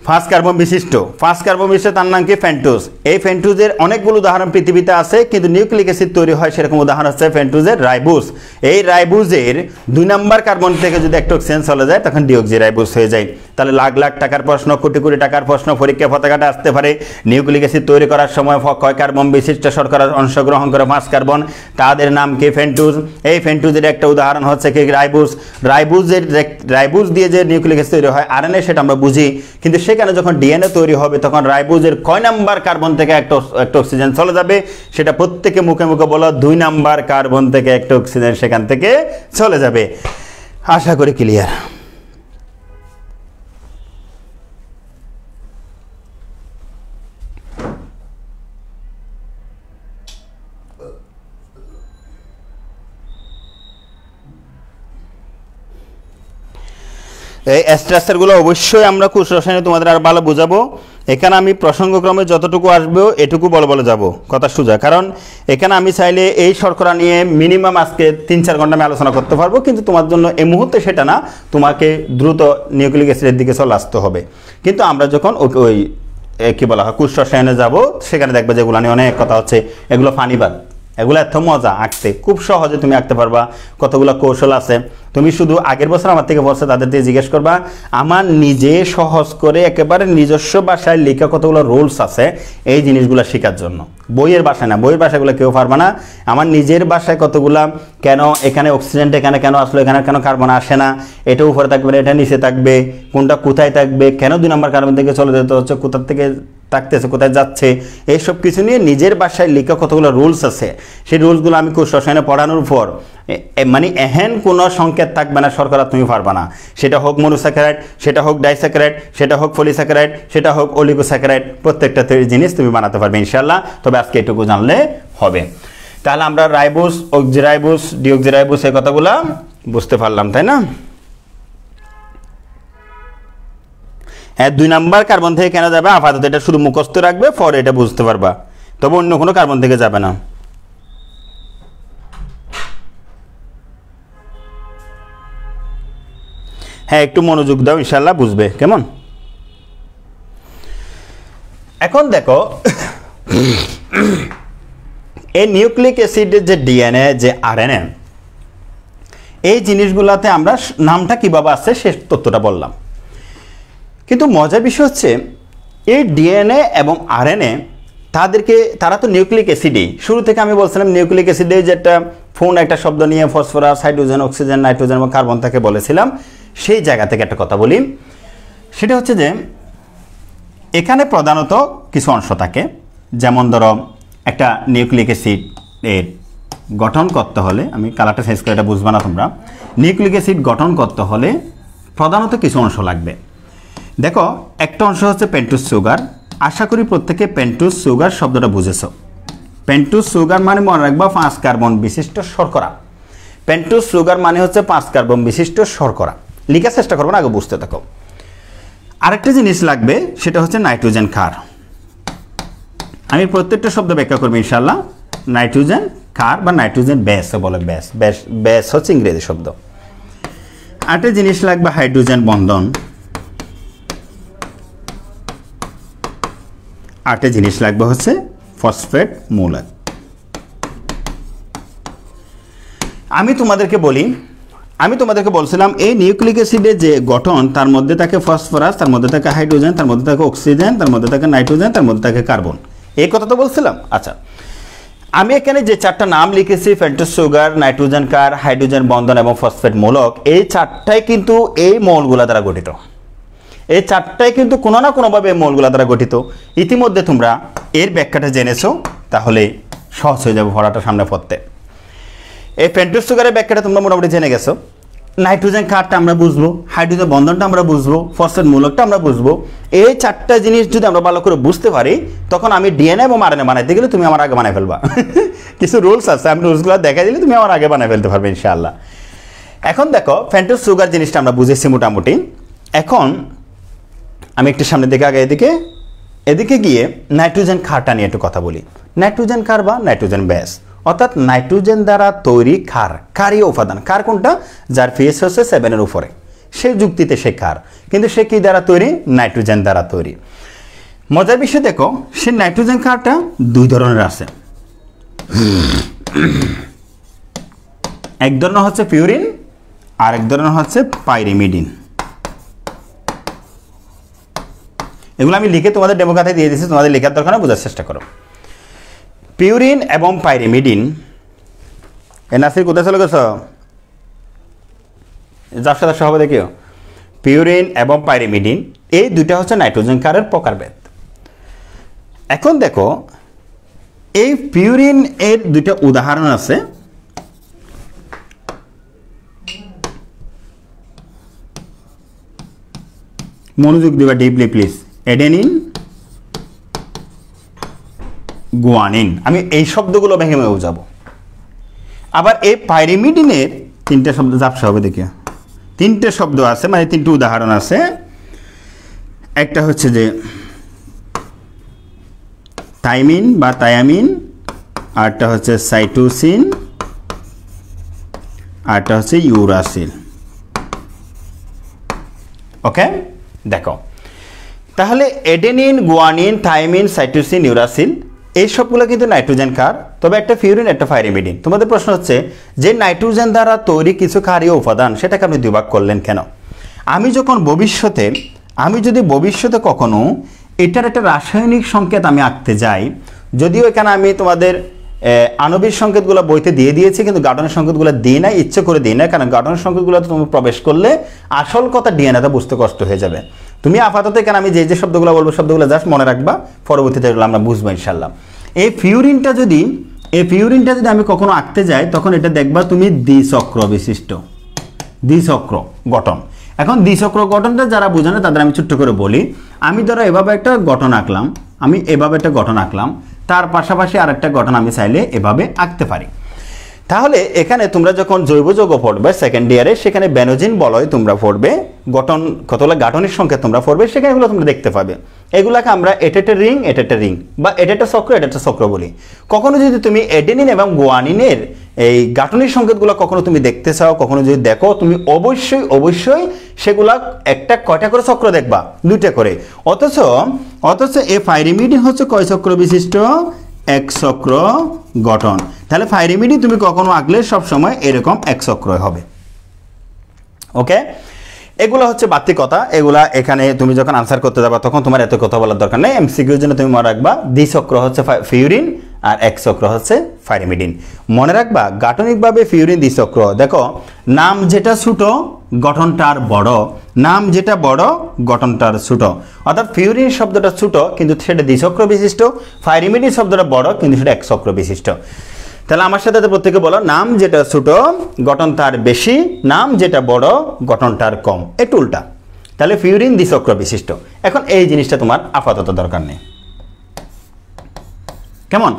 A: 5 কার্বন বিশিষ্ট। 5 কার্বন বিশিষ্ট, তার নাম কি? ফেন্টোজ। এই ফেন্টোজের অনেকগুলো উদাহরণ পৃথিবীতে আছে, কিন্তু নিউক্লিক অ্যাসিড তৈরি হয় সেরকম উদাহরণ হচ্ছে ফেন্টোজের রাইবোজ। এই রাইবোজের 2 নাম্বার কার্বন থেকে যদি একটা অক্সিজেন চলে যায় তখন ডিঅক্সি রাইবোজ হয়ে যায়। তাহলে লাখ লাখ টাকার প্রশ্ন, কোটি কোটি টাকার প্রশ্ন পরীক্ষা পতাকাটা আসতে পারে। নিউক্লিক অ্যাসিড তৈরি করার সময় কয় কার্বন বিশিষ্ট শর্করা অংশগ্রহণ করে? 5 কার্বন। তাদের নাম কি? ফেন্টোজ। এই ফেন্টোজের একটা উদাহরণ হচ্ছে কি? রাইবোজ। রাইবোজ দিয়ে যে নিউক্লিক অ্যাসিড তৈরি হয় আরএনএ, সেটা আমরা বুঝি, কিন্তু সেখানে যখন ডিএনএ তৈরি হবে তখন রাইবোজের কয় নাম্বার কার্বন থেকে একটা অক্সিজেন চলে যাবে? সেটা প্রত্যেকে মুখে মুখে বলো, 2 নাম্বার কার্বন থেকে একটা অক্সিজেন সেখান থেকে চলে যাবে। আশা করি ক্লিয়ার। এই স্ট্রাকচারগুলো অবশ্যই আমরা কোষ রসায়নে তোমাদের আর ভালো বোঝাবো। এখানে আমি প্রসঙ্গক্রমে যতটুকু আসবে এটুকু বলে যাব, কথা সোজা। কারণ এখানে আমি চাইলে এই শর্করা নিয়ে মিনিমাম আজকে 3-4 ঘন্টা আমি আলোচনা করতে পারবো, কিন্তু তোমার জন্য এই মুহূর্তে সেটা না, তোমাকে দ্রুত নিউক্লিক অ্যাসিডের দিকে চলে আসতে হবে। কিন্তু আমরা যখন ওই কি বলা হয় কোষ রসায়নে যাব, সেখানে দেখবে যেগুলো নিয়ে অনেক কথা হচ্ছে, এগুলো ফানিবাদ, এগুলো এত মজা আঁকতে, খুব সহজে তুমি আঁকতে পারবা। কতগুলো কৌশল আছে, তুমি শুধু আগের বছর আমার থেকে বলছে তাদের দিয়ে জিজ্ঞেস করবা। আমার নিজে সহজ করে একেবারে নিজস্ব ভাষায় লেখা কতগুলো রুলস আছে এই জিনিসগুলো শেখার জন্য। বইয়ের ভাষায় না, বইয়ের ভাষাগুলো কেউ পারবে না। আমার নিজের ভাষায় কতগুলা, কেন এখানে অক্সিজেনটা এখানে কেন আসলো, এখানে কেন কার্বন আসে না, এটা উপরে থাকবে এটা নিচে থাকবে, কোনটা কোথায় থাকবে, কেন 2 নম্বর কার্বন থেকে চলে যেতে হচ্ছে, কোথা থেকে থাকতেছে, কোথায় যাচ্ছে, এইসব কিছু নিয়ে নিজের ভাষায় লেখা কতগুলো রুলস আছে। সেই রুলসগুলো আমি কোষ রসায়নে পড়ানোর পর মানে এহেন কোনো সংকেত থাকবে না শর্করা তুমি পারবে না। সেটা হোক মনোস্যাকারাইড, সেটা হোক ডাইস্যাকারাইড, সেটা হোক পলিস্যাকারাইড, সেটা হোক অলিগোস্যাকারাইড, প্রত্যেকটা জিনিস তুমি বানাতে পারবে ইনশাল্লাহ। তবে আজকে এটুকু জানলে হবে। তাহলে আমরা রাইবোজ, অক্সিরাইবোজ, ডিঅক্সিরাইবোজ এই কথাগুলো বুঝতে পারলাম, তাই না? হ্যাঁ, 2 নাম্বার কার্বন থেকে কেন যাবে আপাতত এটা শুধু মুখস্থ রাখবে, পরে এটা বুঝতে পারবা। তবে অন্য কোনো কার্বন থেকে যাবে না। হ্যাঁ, একটু মনোযোগ দাও, ইনশাল্লাহ বুঝবে। কেমন? এখন দেখো এই নিউক্লিক অ্যাসিডের যে ডিএনএ, যে আরএনএ, এই জিনিসগুলোতে আমরা নামটা কিভাবে আসছে সে তথ্যটা বললাম। কিন্তু মজার বিষয় হচ্ছে এই ডিএনএ এবং আরএনএ তারা তো নিউক্লিক অ্যাসিডই। শুরু থেকে আমি বলছিলাম নিউক্লিক অ্যাসিডে যেটা ফোন একটা শব্দ নিয়ে ফসফরাস, হাইড্রোজেন, অক্সিজেন, নাইট্রোজেন এবং কার্বন থেকে বলেছিলাম, সেই জায়গা থেকে একটা কথা বলি। সেটা হচ্ছে যে এখানে প্রধানত কিছু অংশ থাকে, যেমন ধরো একটা নিউক্লিক অ্যাসিড এর গঠন করতে হলে, আমি কালারটা চেঞ্জ করে এটা বুঝবা না তোমরা, নিউক্লিক অ্যাসিড গঠন করতে হলে প্রধানত কিছু অংশ লাগবে। দেখো, একটা অংশ হচ্ছে পেন্টোজ সুগার। আশা করি প্রত্যেকে পেন্টোজ সুগার শব্দটা বুঝেছো। পেন্টোজ সুগার মানে মনে রাখবা 5 কার্বন বিশিষ্ট শর্করা। পেন্টোজ সুগার মানে হচ্ছে 5 কার্বন বিশিষ্ট শর্করা। লিখার চেষ্টা করবো না, আগে বুঝতে থাকো। আরেকটা জিনিস লাগবে, সেটা হচ্ছে নাইট্রোজেন ক্ষার। আমি প্রত্যেকটা শব্দ ব্যাখ্যা করবো ইনশাল্লাহ। নাইট্রোজেন ক্ষার বা নাইট্রোজেন বেস বলে, বেস হচ্ছে ইংরেজি শব্দ। আরেকটা জিনিস লাগবে হাইড্রোজেন বন্ধন। আরেকটা জিনিস লাগবে হচ্ছে ফসফেট মূলক। আমি তোমাদেরকে বলছিলাম এই নিউক্লিক অ্যাসিডের যে গঠন, তার মধ্যে থাকে ফসফরাস, তার মধ্যে থাকে হাইড্রোজেন, তার মধ্যে থাকে অক্সিজেন, তার মধ্যে থাকে নাইট্রোজেন, তার মধ্যে থাকে কার্বন। এই কথা তো বলছিলাম। আচ্ছা, আমি এখানে যে 4টা নাম লিখেছি, পেন্টোজ সুগার, নাইট্রোজেন ক্ষার, হাইড্রোজেন বন্ধন এবং ফসফেট মূলক, এই 4টাই কিন্তু এই মৌলগুলা দ্বারা গঠিত। এই 4টাই কিন্তু কোনো না কোনোভাবে মৌলগুলা দ্বারা গঠিত। ইতিমধ্যে তোমরা এর ব্যাখ্যাটা জেনেছো, তাহলে সহজ হয়ে যাবে পড়াটা সামনে পড়তে। এই পেন্টোজ সুগারের ব্যাখ্যাটা তোমরা মোটামুটি জেনে গেছো। নাইট্রোজেন ক্ষারটা আমরা বুঝবো, হাইড্রোজেন বন্ধনটা আমরা বুঝবো, ফসফেট মূলকটা আমরা বুঝবো। এই 4টা জিনিস যদি আমরা ভালো করে বুঝতে পারি, তখন আমি ডিএনএ এবং আরএনএ বানাইতে গেলে তুমি আমার আগে বানাই ফেলবা। কিছু রুলস আছে, আমি রুলসগুলো দেখা দিলে তুমি আমার আগে বানাই ফেলতে পারবে ইনশাআল্লাহ। এখন দেখো, পেন্টোজ সুগার জিনিসটা আমরা বুঝেছি মোটামুটি। এখন আমি একটু সামনের দিকে আগে এদিকে গিয়ে নাইট্রোজেন ক্ষারটা নিয়ে একটু কথা বলি। নাইট্রোজেন ক্ষার বা নাইট্রোজেন বেস, অর্থাৎ নাইট্রোজেন দ্বারা তৈরি ক্ষার। ক্ষারীয় উপাদান। ক্ষার কোনটা? যার পিএইচ হচ্ছে 7-এর উপরে, সে যুক্তিতে সে ক্ষার। কিন্তু সে কি দ্বারা তৈরি? নাইট্রোজেন দ্বারা তৈরি। মজার বিষয় দেখো, সে নাইট্রোজেন ক্ষারটা 2 ধরনের আছে। এক ধরনের হচ্ছে পিউরিন, আর এক ধরনের হচ্ছে পাইরিমিডিন। এগুলো আমি লিখে তোমাদের ডেমো খাতায় দিয়ে দিয়েছি, তোমাদের লেখার দরকার না, বোঝার চেষ্টা করো। পিউরিন এবং পাইরিমিডিন। নাসির কোথায় চলে গেছ? যার সাথে সহবে দেখিও। পিউরিন এবং পাইরিমিডিন, এই দুইটা হচ্ছে নাইট্রোজেন ক্ষারের প্রকারভেদ। এখন দেখো, এই পিউরিন এর 2টা উদাহরণ আছে। মনোযোগ দিবা ডিপলি প্লিজ। Adenine, guanine. আমি এই শব্দগুলো ভেঙে বুঝাবো। আবার এই পাইরিমিডিনের 3টা শব্দ ঝাপসা হবে দেখিও। 3টে শব্দ আছে, মানে 3টে উদাহরণ আছে। একটা হচ্ছে যে থাইমিন বা থায়ামিন, আরটা হচ্ছে সাইটোসিন, আরটা হচ্ছে ইউরাসিল। ওকে, দেখো তাহলে adenine, guanine, thymine, cytosine, uracil, এই সবগুলো কিন্তু নাইট্রোজেন ক্ষার। তবে একটা পিউরিন, একটা পাইরিমিডিন। তোমাদের প্রশ্ন হচ্ছে যে নাইট্রোজেন দ্বারা তৈরি কিছু ক্ষারীয় উপাদান, সেটাকে আপনি 2 ভাগ করলেন কেন? আমি যদি ভবিষ্যতে কখনো এটার একটা রাসায়নিক সংকেত আমি আঁকতে যাই, যদিও এখানে আমি তোমাদের আণবিক সংকেতগুলো বইতে দিয়ে দিয়েছি, কিন্তু গাঠনিক সংকেতগুলো দিই না, ইচ্ছে করে দিই না, কারণ গাঠনিক সংকেতগুলো তুমি প্রবেশ করলে আসল কথা ডিএনএটা বুঝতে কষ্ট হয়ে যাবে। তুমি আপাতত এখানে আমি যে শব্দগুলো বলবো, শব্দগুলো জাস্ট মনে রাখবা, পরবর্তীতে এগুলো আমরা বুঝবো ইনশাল্লাহ। এই পিউরিনটা যদি আমি কখনো আঁকতে যাই, তখন এটা দেখবা তুমি দ্বিচক্র বিশিষ্ট, দ্বিচক্র গঠন। এখন দ্বিচক্র গঠনটা যারা বোঝে না তাদের আমি ছোট্ট করে বলি। আমি ধরো এভাবে একটা গঠন আঁকলাম, তার পাশাপাশি আরেকটা গঠন আমি চাইলে এভাবে আঁকতে পারি। তাহলে এখানে তোমরা যখন জৈব যৌগ পড়বে সেকেন্ড ইয়ারে, সেখানে বেনজিন বলয় তোমরা পড়বে, গঠন কতগুলো গাঠনিক সংকেত তোমরা পড়বে, সেখানে এগুলো তোমরা দেখতে পাবে। এগুলাকে আমরা এটা রিং বা এটা চক্র বলি। কখনো যদি তুমি এডেনিন এবং গুয়ানিনের এই গাঠনিক সংকেতগুলো কখনো তুমি দেখতে চাও, কখনো যদি দেখো, তুমি অবশ্যই সেগুলা কয়টা করে চক্র দেখবা? 2টা করে। অথচ এই পাইরিমিডিন হচ্ছে কয় চক্র বিশিষ্ট? 1 চক্র গঠন। তাহলে পাইরিমিডিন তুমি কখনো আঁকলে সবসময় এরকম 1 চক্র হবে। ওকে, এগুলো হচ্ছে বাড়তি কথা। এগুলা এখানে তুমি যখন আনসার করতে যাবা তখন তোমার এত কথা বলার দরকার নেই। এমসিকিউর জন্য তুমি মনে রাখবা দ্বিচক্র হচ্ছে পিউরিন আর 1 চক্র হচ্ছে পাইরিমিডিন। মনে রাখবা গাঠনিকভাবে পিউরিন দ্বিচক্র। দেখো, নাম যেটা ছোট গঠনটার বড়, নাম যেটা বড় গঠনটার ছোট। অর্থাৎ পিউরিন শব্দটা ছোট কিন্তু সেটা দ্বিচক্র বিশিষ্ট, পাইরিমিডিন শব্দটা বড় কিন্তু সেটা 1 চক্র বিশিষ্ট। তাহলে আমার সাথে প্রত্যেকে বলো, নাম যেটা ছোট গঠন তার বেশি, নাম যেটা বড় গঠন তার কম, একটু উল্টা। তাহলে পিউরিন দ্বিচক্র বিশিষ্ট। এখন এই জিনিসটা তোমার আপাতত দরকার নেই, কেমন?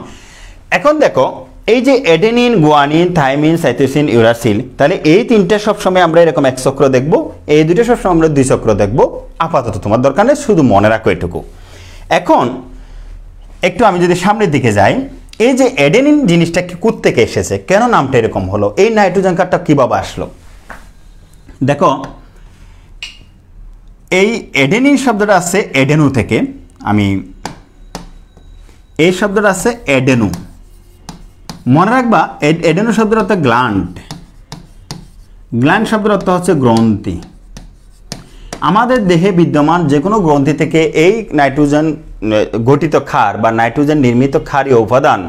A: এখন দেখো এই যে adenine, guanine, thymine, cytosine, uracil, তাহলে এই তিনটা সবসময় আমরা এরকম এক চক্র দেখবো, এই দুটো সবসময় আমরা দুই চক্র দেখবো। আপাতত তোমার দরকার নেই, শুধু মনে রাখো এটুকু। এখন একটু আমি যদি সামনের দিকে যাই, এই যে অ্যাডেনিন জিনিসটা কোত্থেকে এসেছে, কেন নামটা এরকম হলো, এই নাইট্রোজেন কার্ডটা কীভাবে আসলো? দেখো এই অ্যাডেনিন শব্দটা আসছে অ্যাডেনু থেকে। আমি এই শব্দটা আসছে অ্যাডেনু, মনে রাখবা। অ্যাডেনু শব্দের অর্থ গ্ল্যান্ড, গ্ল্যান্ড শব্দের অর্থ হচ্ছে গ্রন্থি। আমাদের দেহে বিদ্যমান যে কোনো গ্রন্থি থেকে এই নাইট্রোজেন গঠিত ক্ষার বা নাইট্রোজেন নির্মিত ক্ষারীয় উপাদান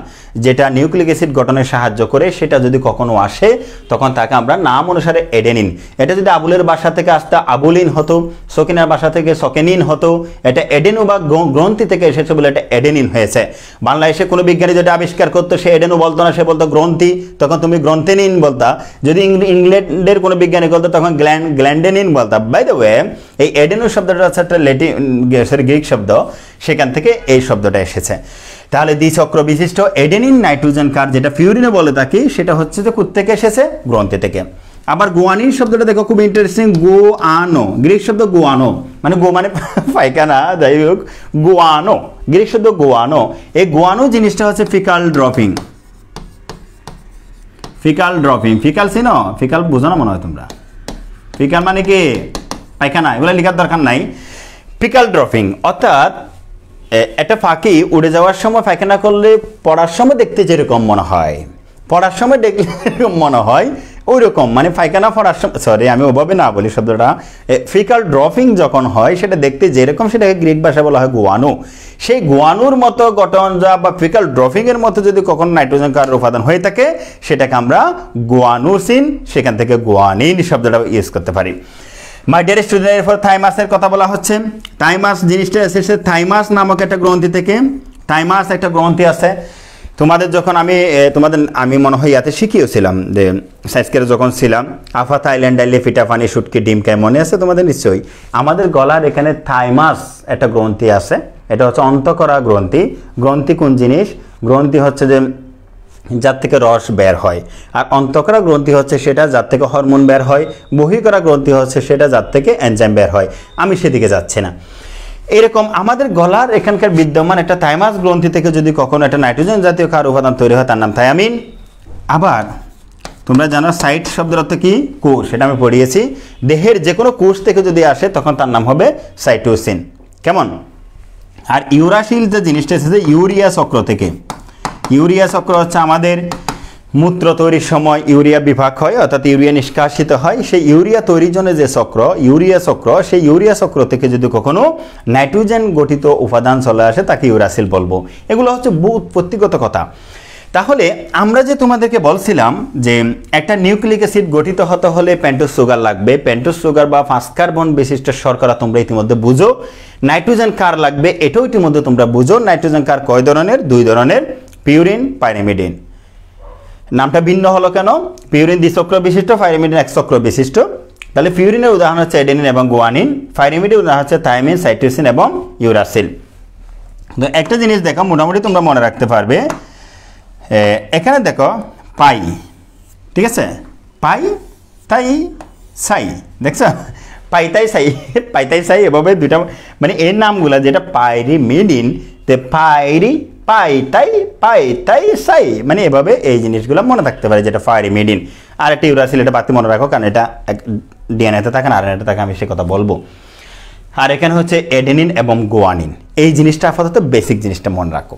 A: যেটা নিউক্লিক অ্যাসিড গঠনে সাহায্য করে, সেটা যদি কখনো আসে তখন তাকে আমরা নাম অনুসারে অ্যাডেনিন। এটা যদি আবুলের বাসা থেকে আসতে আবুলিন হতো, সকিনার বাসা থেকে সকেনিন হতো, এটা অ্যাডেনু বা গ্রন্থি থেকে এসেছে বলে এটা অ্যাডেনিন হয়েছে। বাংলাদেশে কোনো বিজ্ঞানী যেটা আবিষ্কার করতো সে অ্যাডেনু বলতো না, সে বলতো গ্রন্থি, তখন তুমি গ্রন্থেনিন বলতা। যদি ইংল্যান্ডের কোনো বিজ্ঞানী বলতো তখন গ্ল্যান্ডেনিন বলতা। বাই দ্য ওয়ে, এই অ্যাডেনু শব্দটা হচ্ছে একটা গ্রিক শব্দ, সেখান থেকে এই শব্দটা এসেছে। তাহলে দ্বিচক্র বিশিষ্ট অ্যাডেনিন নাইট্রোজেন ক্ষার যেটা পিউরিনে বলে থাকি, সেটা হচ্ছে যে কোত্থেকে এসেছে? গ্রন্থি থেকে। আবার গুয়ানিন শব্দটা দেখো খুব ইন্টারেস্টিং, গুয়ানো, গ্রিক শব্দ গুয়ানো, মানে গো মানে পায়খানা, যাই হোক গুয়ানো, গ্রিক শব্দ গুয়ানো। এই গুয়ানো জিনিসটা হচ্ছে faecal dropping. Faecal dropping, faecal চিনো? ফিকাল বুঝো না মনে হয় তোমরা। ফিকাল মানে কি? পায়খানা, এগুলো লেখার দরকার নাই। ফিকাল ড্রপিং অর্থাৎ একটা পাখি উড়ে যাওয়ার সময় পায়খানা করলে পড়ার সময় দেখতে যেরকম মনে হয়, পড়ার সময় দেখলে এরকম মনে হয়, ওই রকম মানে পায়খানা পড়ার সময়, সরি আমি ওভাবে না বলি শব্দটা, ফিকাল ড্রপিং যখন হয় সেটা দেখতে যেরকম, সেটাকে গ্রিক ভাষায় বলা হয় গুয়ানো। সেই গুয়ানোর মতো গঠন বা ফিকাল ড্রপিংয়ের মতো যদি কখনো নাইট্রোজেন ক্ষারের উপাদান হয়ে থাকে, সেটাকে আমরা গুয়ানোসিন, সেখান থেকে গুয়ানিন শব্দটা ইউজ করতে পারি। মাই ডিয়ার স্টুডেন্ট, এরপর থাইমাসের কথা বলা হচ্ছে। থাইমাস জিনিসটা এসেছে থাইমাস নামক একটা গ্রন্থি থেকে। থাইমাস একটা গ্রন্থি আছে, তোমাদের যখন আমি মনে হয় ইয়াতে শিখিয়েছিলাম যে সাইন্সকের যখন ছিলাম, আফা থাইল্যান্ড ডাইলে ফিটা পানি শুটকি ডিম খায়, মনে আছে তোমাদের নিশ্চয়ই? আমাদের গলার এখানে থাইমাস একটা গ্রন্থি আছে, এটা হচ্ছে অন্তঃকরা গ্রন্থি। গ্রন্থি কোন জিনিস? গ্রন্থি হচ্ছে যে যার থেকে রস বের হয়, আর অন্তঃকরা গ্রন্থি হচ্ছে সেটা যার থেকে হরমোন বের হয়, বহিঃকরা গ্রন্থি হচ্ছে সেটা যার থেকে এনজাইম বের হয়। আমি সেদিকে যাচ্ছি না। এরকম আমাদের গলার এখানকার বিদ্যমান একটা থাইমাস গ্রন্থি থেকে যদি কখনো একটা নাইট্রোজেন জাতীয় ক্ষার উপাদান তৈরি হয়, তার নাম থায়ামিন। আবার তোমরা জানো সাইট শব্দের অর্থ কি? কোষ, সেটা আমি পড়িয়েছি। দেহের যে কোনো কোষ থেকে যদি আসে তখন তার নাম হবে সাইটোসিন, কেমন? আর ইউরাসিল যে জিনিসটা এসেছে ইউরিয়া চক্র থেকে। ইউরিয়া চক্র হচ্ছে আমাদের মূত্র তৈরির সময় ইউরিয়া বিভাগ হয়, অর্থাৎ ইউরিয়া নিষ্কাশিত হয়। সেই ইউরিয়া তৈরির জন্য যে চক্র, ইউরিয়া চক্র, সেই ইউরিয়া চক্র থেকে যদি কখনো নাইট্রোজেন গঠিত উপাদান চলে আসে তাকে ইউরাসিল বলবো। এগুলো হচ্ছে উৎপত্তিগত কথা। তাহলে আমরা যে তোমাদেরকে বলছিলাম যে একটা নিউক্লিক অ্যাসিড গঠিত হতে হলে পেন্টোজ সুগার লাগবে, পেন্টোজ সুগার বা 5 কার্বন বিশিষ্ট শর্করা তোমরা ইতিমধ্যে বুঝো। নাইট্রোজেন কার লাগবে এটাও ইতিমধ্যে তোমরা বুঝো। নাইট্রোজেন কার কয় ধরনের? 2 ধরনের, পিউরিন, পাইরিমিডিন। নামটা ভিন্ন হলো কেন? পিউরিন দ্বিচক্র বিশিষ্ট, পাইরিমিডিন এক চক্র বিশিষ্ট। তাহলে পিউরিনের উদাহরণ হচ্ছে অ্যাডেনিন এবং গুয়ানিন, পাইরিমিডিনের উদাহরণ হচ্ছে থাইমিন, সাইটোসিন এবং ইউরাসিল। তো একটা জিনিস দেখো, মোটামুটি তোমরা মনে রাখতে পারবে। এখানে দেখো পাই, ঠিক আছে? পাই তাই সাই, দেখছো? পাই তাই সাই, পাই তাই সাই, এভাবে দুইটা মানে এর নামগুলো যেটা পাইরিমিডিন, তে পাইরি পাই তাই সাই, মানে এভাবে এই জিনিসগুলো মনে থাকতে পারে, যেটা পাইরিমিডিন। আর একটা ইউরাসিল, এটা বাড়তি মনে রাখো, কারণ এটা ডিএনএতে থাকে না, আরএনএতে থাকে, আমি সে কথা বলবো। আর এখানে হচ্ছে অ্যাডেনিন এবং গুয়ানিন। এই জিনিসটা আপাতত বেসিক জিনিসটা মনে রাখো।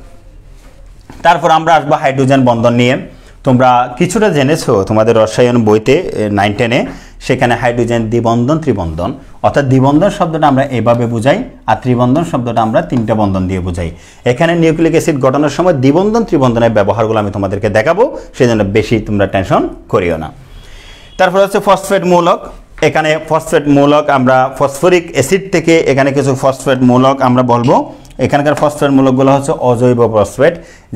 A: তারপর আমরা আসবো হাইড্রোজেন বন্ধন নিয়ে। তোমরা কিছুটা জেনেছো তোমাদের রসায়ন বইতে 9-10-এ, সেখানে হাইড্রোজেন দ্বিবন্ধন, ত্রিবন্ধন, অর্থাৎ দ্বিবন্ধন শব্দটা আমরা এভাবে বুঝাই, আর ত্রিবন্ধন শব্দটা আমরা 3টা বন্ধন দিয়ে বুঝাই। এখানে নিউক্লিক অ্যাসিড গঠনের সময় দ্বিবন্ধন, ত্রিবন্ধনের ব্যবহারগুলো আমি তোমাদেরকে দেখাবো, সেজন্য বেশি তোমরা টেনশন করিও না। তারপর হচ্ছে ফসফেট মূলক। এখানে ফসফেট মূলক আমরা ফসফরিক অ্যাসিড থেকে এখানে কিছু ফসফেট মূলক আমরা বলবো। এখানকার ফসফেট মূলকগুলো হচ্ছে অজৈব ফসফেট।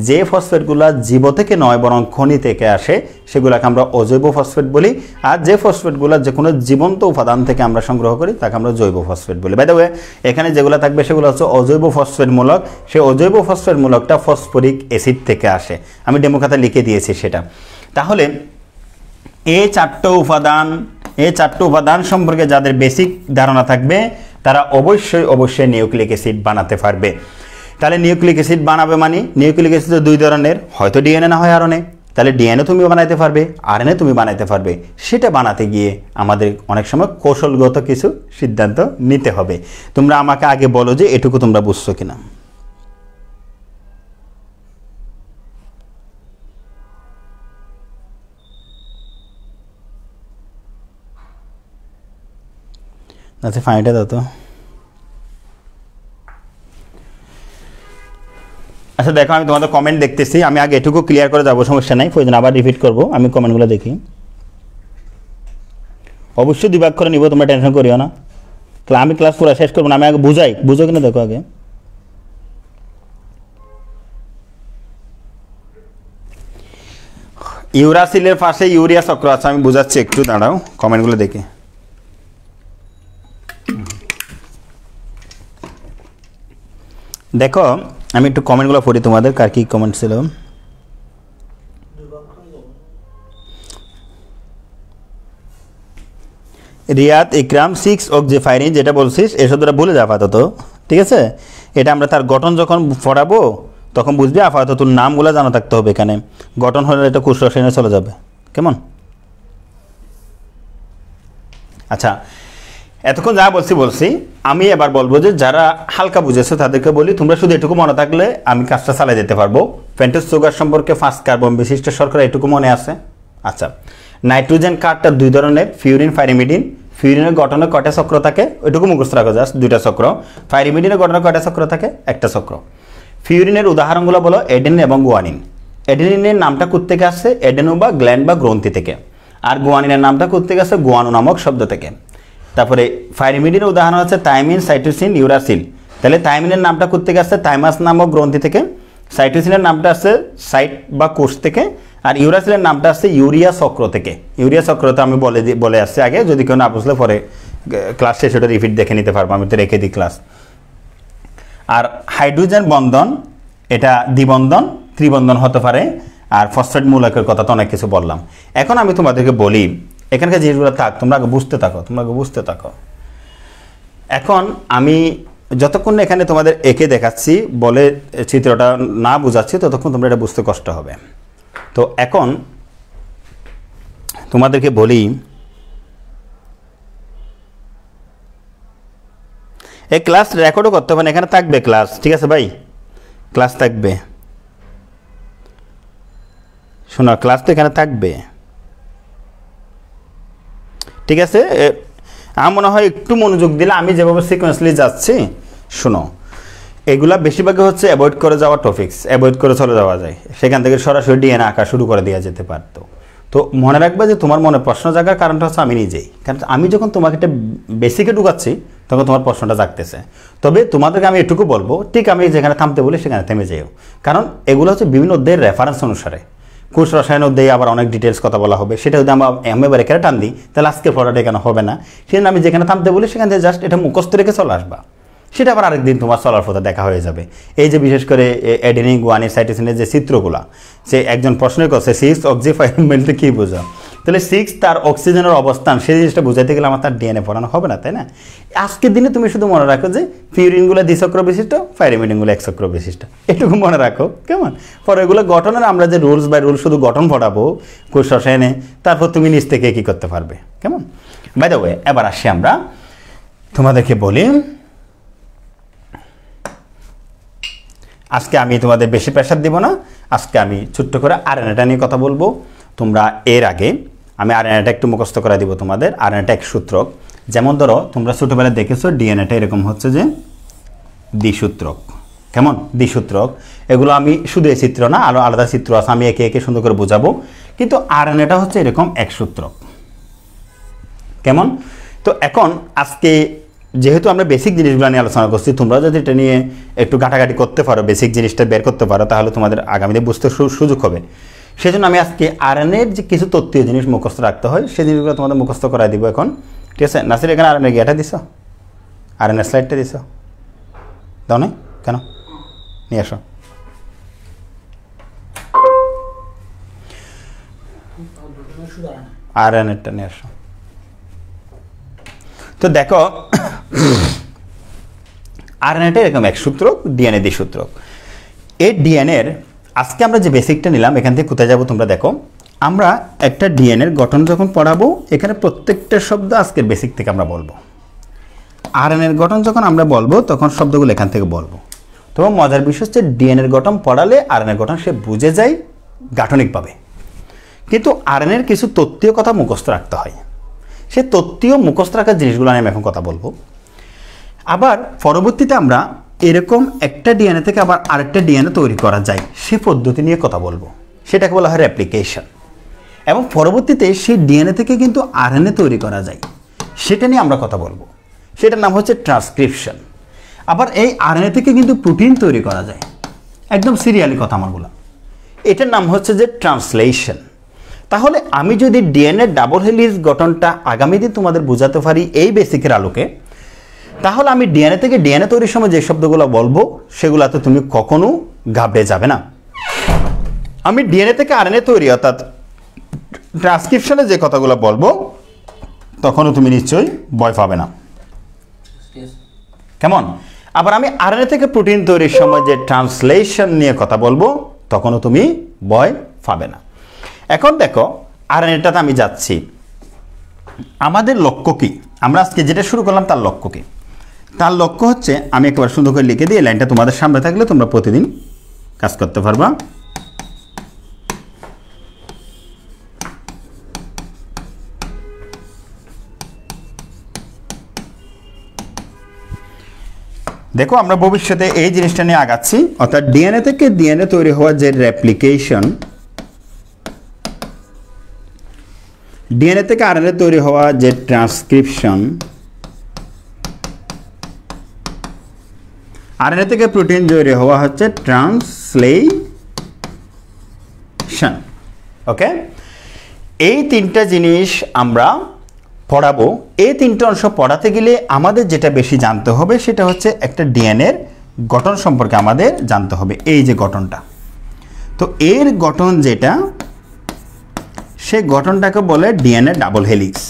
A: যে ফসফেটগুলো জীব থেকে নয় বরং খনি থেকে আসে সেগুলোকে আমরা অজৈব ফসফেট বলি, আর যে ফসফেটগুলো যে কোনো জীবন্ত উপাদান থেকে আমরা সংগ্রহ করি তাকে আমরা জৈব ফসফেট বলি। বাই দ্য ওয়ে, এখানে যেগুলো থাকবে সেগুলো হচ্ছে অজৈব ফসফেট মূলক। সেই অজৈব ফসফেট মূলকটা ফসফরিক অ্যাসিড থেকে আসে, আমি ডেমো খাতায় লিখে দিয়েছি সেটা। তাহলে এই চারটি উপাদান সম্পর্কে যাদের বেসিক ধারণা থাকবে তারা অবশ্যই নিউক্লিক অ্যাসিড বানাতে পারবে। তাহলে নিউক্লিক অ্যাসিড বানাবে মানে নিউক্লিক অ্যাসিড দুই ধরনের, হয়তো ডিএনএ না হয় আরএনএ। তাহলে ডিএনএ তুমি বানাইতে পারবে, আরএনএ তুমি বানাইতে পারবে। সেটা বানাতে গিয়ে আমাদের অনেক সময় কৌশলগত কিছু সিদ্ধান্ত নিতে হবে। তোমরা আমাকে আগে বলো যে এটুকু তোমরা বুঝছো কিনা। আচ্ছা ফাইনটা দাও তো। আচ্ছা দেখো, আমি তোমাদের কমেন্ট দেখতেছি, আমি আগে এটুকু ক্লিয়ার করে যাবো, সমস্যা নাই, প্রয়োজন আবার রিপিট করবো। আমি কমেন্টগুলো দেখি, অবশ্যই দুই ভাগ করে নিব, তোমরা টেনশন করিও না। আমি ক্লাস পুরো শেষ করবো না, আমি আগে বুঝাই, বুঝো কিনা দেখো আগে। ইউরাসিলের পাশে ইউরিয়া চক্র আছে, আমি বুঝাচ্ছি, একটু দাঁড়াও, কমেন্টগুলো দেখি। দেখো আমি একটু কমেন্টগুলো পড়ি তোমাদের, কার কি কমেন্ট ছিল। রিয়াদ ইকরাম 6 অক্সিফাইরিন যেটা বলছিস এই শব্দটা ভুলে যা আপাতত, ঠিক আছে? এটা আমরা তার গঠন যখন পড়াবো তখন বুঝবি, আপাতত তোর নামগুলো জানা থাকতে হবে। এখানে গঠন হলে এটা কোষ রসায়নে চলে যাবে, কেমন? আচ্ছা, এতক্ষণ যা বলছি আমি এবার বলবো যে যারা হালকা বুঝেছো তাদেরকে বলি, তোমরা শুধু এটুকু মনে থাকলে আমি কাজটা চালাই যেতে পারবো। পেন্টোজ সুগার সম্পর্কে 5 কার্বন বিশিষ্ট শর্করা এটুকু মনে আছে। আচ্ছা, নাইট্রোজেন কার্ডটা দুই ধরনের, ফিউরিন, পাইরিমিডিন। ফিউরিনের গঠনে কয়টা চক্র থাকে ওইটুকু মুখস্থ রাখো, জাস্ট 2টা চক্র। পাইরিমিডিনের গঠনে কয়টা চক্র থাকে? 1টা চক্র। ফিউরিনের উদাহরণগুলো বলো এডেনিন এবং গুয়ানিন। এডেনিনের নামটা কোত্থেকে আসছে? এডেনো বা গ্ল্যান্ড বা গ্রন্থি থেকে। আর গুয়ানিনের নামটা কোত্থেকে আসছে? গুয়ানো নামক শব্দ থেকে। তারপরে পাইরিমিডিনের উদাহরণ হচ্ছে থাইমিন, সাইটোসিন, ইউরাসিল। তাহলে থাইমিনের নামটা কোত্থেকে আসছে? থাইমাস নামক গ্রন্থি থেকে। সাইটোসিনের নামটা আসছে সাইট বা কোষ থেকে। আর ইউরাসিলের নামটা আসছে ইউরিয়া চক্র থেকে। ইউরিয়া চক্র তো আমি বলে আসছি আগে, যদি কেউ না বুঝলে পরে ক্লাস শেষে ওটা রিপিট দেখে নিতে পারবো, আমি তো রেখে দিই ক্লাস। আর হাইড্রোজেন বন্ধন এটা দ্বিবন্ধন, ত্রিবন্ধন হতে পারে। আর ফসফেট মূলকের কথা তো অনেক কিছু বললাম। এখন আমি তোমাদেরকে বলি, এখানকার জিনিসগুলো থাক, তোমরা আগে বুঝতে থাকো। এখন আমি যতক্ষণ এখানে তোমাদের এঁকে দেখাচ্ছি, বলে চিত্রটা না বুঝাচ্ছি, ততক্ষণ তোমরা এটা বুঝতে কষ্ট হবে। তো এখন তোমাদেরকে বলি, এই ক্লাস রেকর্ডও করতে হবে না, এখানে থাকবে ক্লাস, ঠিক আছে ভাই? ক্লাস থাকবে, শোনো, ক্লাস তো এখানে থাকবে, ঠিক আছে? আমার মনে হয় একটু মনোযোগ দিলে, আমি যেভাবে সিকোয়েন্সলি যাচ্ছি, শোনো, এগুলা বেশিরভাগই হচ্ছে অ্যাভয়েড করে যাওয়া টপিকস, অ্যাভয়েড করে চলে যাওয়া যায়, সেখান থেকে সরাসরি ডিএনএ আঁকা শুরু করে দেওয়া যেতে পারতো। তো মনে রাখবে যে তোমার মনে প্রশ্ন জাগার কারণটা হচ্ছে আমি নিজেই, কারণ আমি যখন তোমাকে একটা বেসিকে ঢুকাচ্ছি তখন তোমার প্রশ্নটা জাগতেছে। তবে তোমাদেরকে আমি এটুকু বলবো, ঠিক আমি যেখানে থামতে বলি সেখানে থেমে যাইও, কারণ এগুলো হচ্ছে বিভিন্ন অধ্যায়ের রেফারেন্স অনুসারে। কোষ রসায়ন অধ্যায়ে আবার অনেক ডিটেলস কথা বলা হবে, সেটা যদি আমি এবার এখানে টান দিই তাহলে আজকের পড়াটা এখানে হবে না। সেজন্য আমি যেখানে থামতে বলি সেখান থেকে জাস্ট এটা মুখস্থ রেখে চলে আসবা, সেটা আবার আরেকদিন তোমার চলার পথে দেখা হয়ে যাবে। এই যে বিশেষ করে এডেনিন, গুয়ানিন, সাইটোসিনের যে চিত্রগুলা, সে একজন প্রশ্নের করছে 6 অক্সিফাইরিন বলতে কী বোঝা? তাহলে 6 তার অক্সিজেনের অবস্থান, সেই জিনিসটা বোঝাইতে গেলে আমার তার ডিএনএ পড়ানো হবে না, তাই না? আজকের দিনে তুমি শুধু মনে রাখো যে ফিউরিনগুলো দ্বিচক্র বিশিষ্ট, পাইরিমিডিনগুলো একচক্র বিশিষ্ট, এটুকু মনে রাখো, কেমন? পরে এগুলো গঠনের আমরা যে রুলস বাই রুল শুধু গঠন পড়াবো কোষ রসায়নে, তারপর তুমি নিজ থেকে কী করতে পারবে, কেমন? বাই দ্য ওয়ে, এবার আসি আমরা তোমাদেরকে বলি, আজকে আমি তোমাদের বেশি প্রেশার দিব না, আজকে আমি ছোট্ট করে আরএনএটা নিয়ে কথা বলবো। তোমরা এর আগে আমি আরএনএটা একটু মুখস্থ করে দিব তোমাদের। আরএনএটা এক সূত্রক, যেমন ধরো তোমরা ছোটোবেলায় দেখেছো ডিএনএটা এরকম হচ্ছে যে দ্বিসূত্রক, কেমন? দ্বিসূত্রক। এগুলো আমি শুধু এই চিত্র না, আরও আলাদা চিত্র আছে, আমি একে একে সুন্দর করে বোঝাবো। কিন্তু আরএনএটা হচ্ছে এরকম এক সূত্রক, কেমন? তো এখন আজকে যেহেতু আমরা বেসিক জিনিসগুলো নিয়ে আলোচনা করছি, তোমরা যদি এটা নিয়ে একটু ঘাটাঘাটি করতে পারো, বেসিক জিনিসটা বের করতে পারো, তাহলে তোমাদের আগামীতে বুঝতে সুযোগ হবে। সেজন্য আমি আজকে আরএনএর যে কিছু তত্ত্বীয় জিনিস মুখস্থ রাখতে হয় সেই জিনিসগুলো তোমাদের মুখস্থ করাই দিব এখন, ঠিক আছে? নাসির, এখানে আরএনএর গিয়াটা দিছ, আরএনএর স্লাইডটা দিছ, দাও নাই কেন? নিয়ে আসো। আরএনএরটা নিয়ে আসো। তো দেখো আরএনএটা এরকম এক সূত্রক, ডিএনএ দ্বি সূত্রক। এই ডিএনএর আজকে আমরা যে বেসিকটা নিলাম, এখান থেকে কোথায় যাবো তোমরা দেখো। আমরা একটা ডিএনএর গঠন যখন পড়াবো, এখানে প্রত্যেকটা শব্দ আজকের বেসিক থেকে আমরা বলবো। আরএনএর গঠন যখন আমরা বলবো তখন শব্দগুলো এখান থেকে বলবো। তো মজার বিষয় হচ্ছে ডিএনএর গঠন পড়ালে আরএনএর গঠন সে বুঝে যায় গাঠনিকভাবে, কিন্তু আরএনএর কিছু তত্ত্বীয় কথা মুখস্থ রাখতে হয়। সে তত্ত্বীয় মুখস্থ রাখার জিনিসগুলো আমি এখন কথা বলবো। আবার পরবর্তীতে আমরা এরকম একটা ডিএনএ থেকে আবার আরেকটা ডিএনএ তৈরি করা যায় সে পদ্ধতি নিয়ে কথা বলবো, সেটাকে বলা হয় রেপ্লিকেশন। এবং পরবর্তীতে সেই ডিএনএ থেকে কিন্তু আরএনএ তৈরি করা যায়, সেটা নিয়ে আমরা কথা বলবো, সেটার নাম হচ্ছে ট্রান্সক্রিপশন। আবার এই আরএনএ থেকে কিন্তু প্রোটিন তৈরি করা যায়, একদম সিরিয়ালি কথা আমার বলা, এটার নাম হচ্ছে যে ট্রান্সলেশন। তাহলে আমি যদি ডিএনএ ডাবল হেলিক্স গঠনটা আগামী দিন তোমাদের বোঝাতে পারি এই বেসিকের আলোকে, তাহলে আমি ডিএনএ থেকে ডিএনএ তৈরির সময় যে শব্দগুলো বলবো সেগুলোতে তুমি কখনো ঘাবড়ে যাবে না। আমি ডিএনএ থেকে আরএনএ তৈরি অর্থাৎ ট্রান্সক্রিপশনে যে কথাগুলো বলবো তখনও তুমি নিশ্চয়ই ভয় পাবে না, কেমন? আবার আমি আরএনএ থেকে প্রোটিন তৈরির সময় যে ট্রান্সলেশন নিয়ে কথা বলবো তখনও তুমি ভয় পাবে না। এখন দেখো আরএনএটাতে আমি যাচ্ছি, আমাদের লক্ষ্য কি? আমরা আজকে যেটা শুরু করলাম তার লক্ষ্য কি? তার লক্ষ্য হচ্ছে, আমি একবার সুন্দর করে লিখে দিই, লাইনটা তোমাদের সামনে থাকলে তোমরা প্রতিদিন কাজ করতে পারবা। দেখো আমরা ভবিষ্যতে এই জিনিসটা নিয়ে আগাচ্ছি, অর্থাৎ ডিএনএ থেকে ডিএনএ তৈরি হওয়ার যে রেপ্লিকেশন, ডিএনএ থেকে আরএনএ তৈরি হওয়া যে ট্রান্সক্রিপশন, আরএনএ থেকে প্রোটিন তৈরি হওয়া হচ্ছে ট্রান্সলেশন। ওকে, এই তিনটা জিনিস আমরা পড়াবো। এই তিনটা অংশ পড়াতে গেলে আমাদের যেটা বেশি জানতে হবে সেটা হচ্ছে একটা ডিএনএর গঠন সম্পর্কে আমাদের জানতে হবে। এই যে গঠনটা, তো এর গঠন যেটা, সে গঠনটাকে বলে ডিএনএ ডাবল হেলিক্স।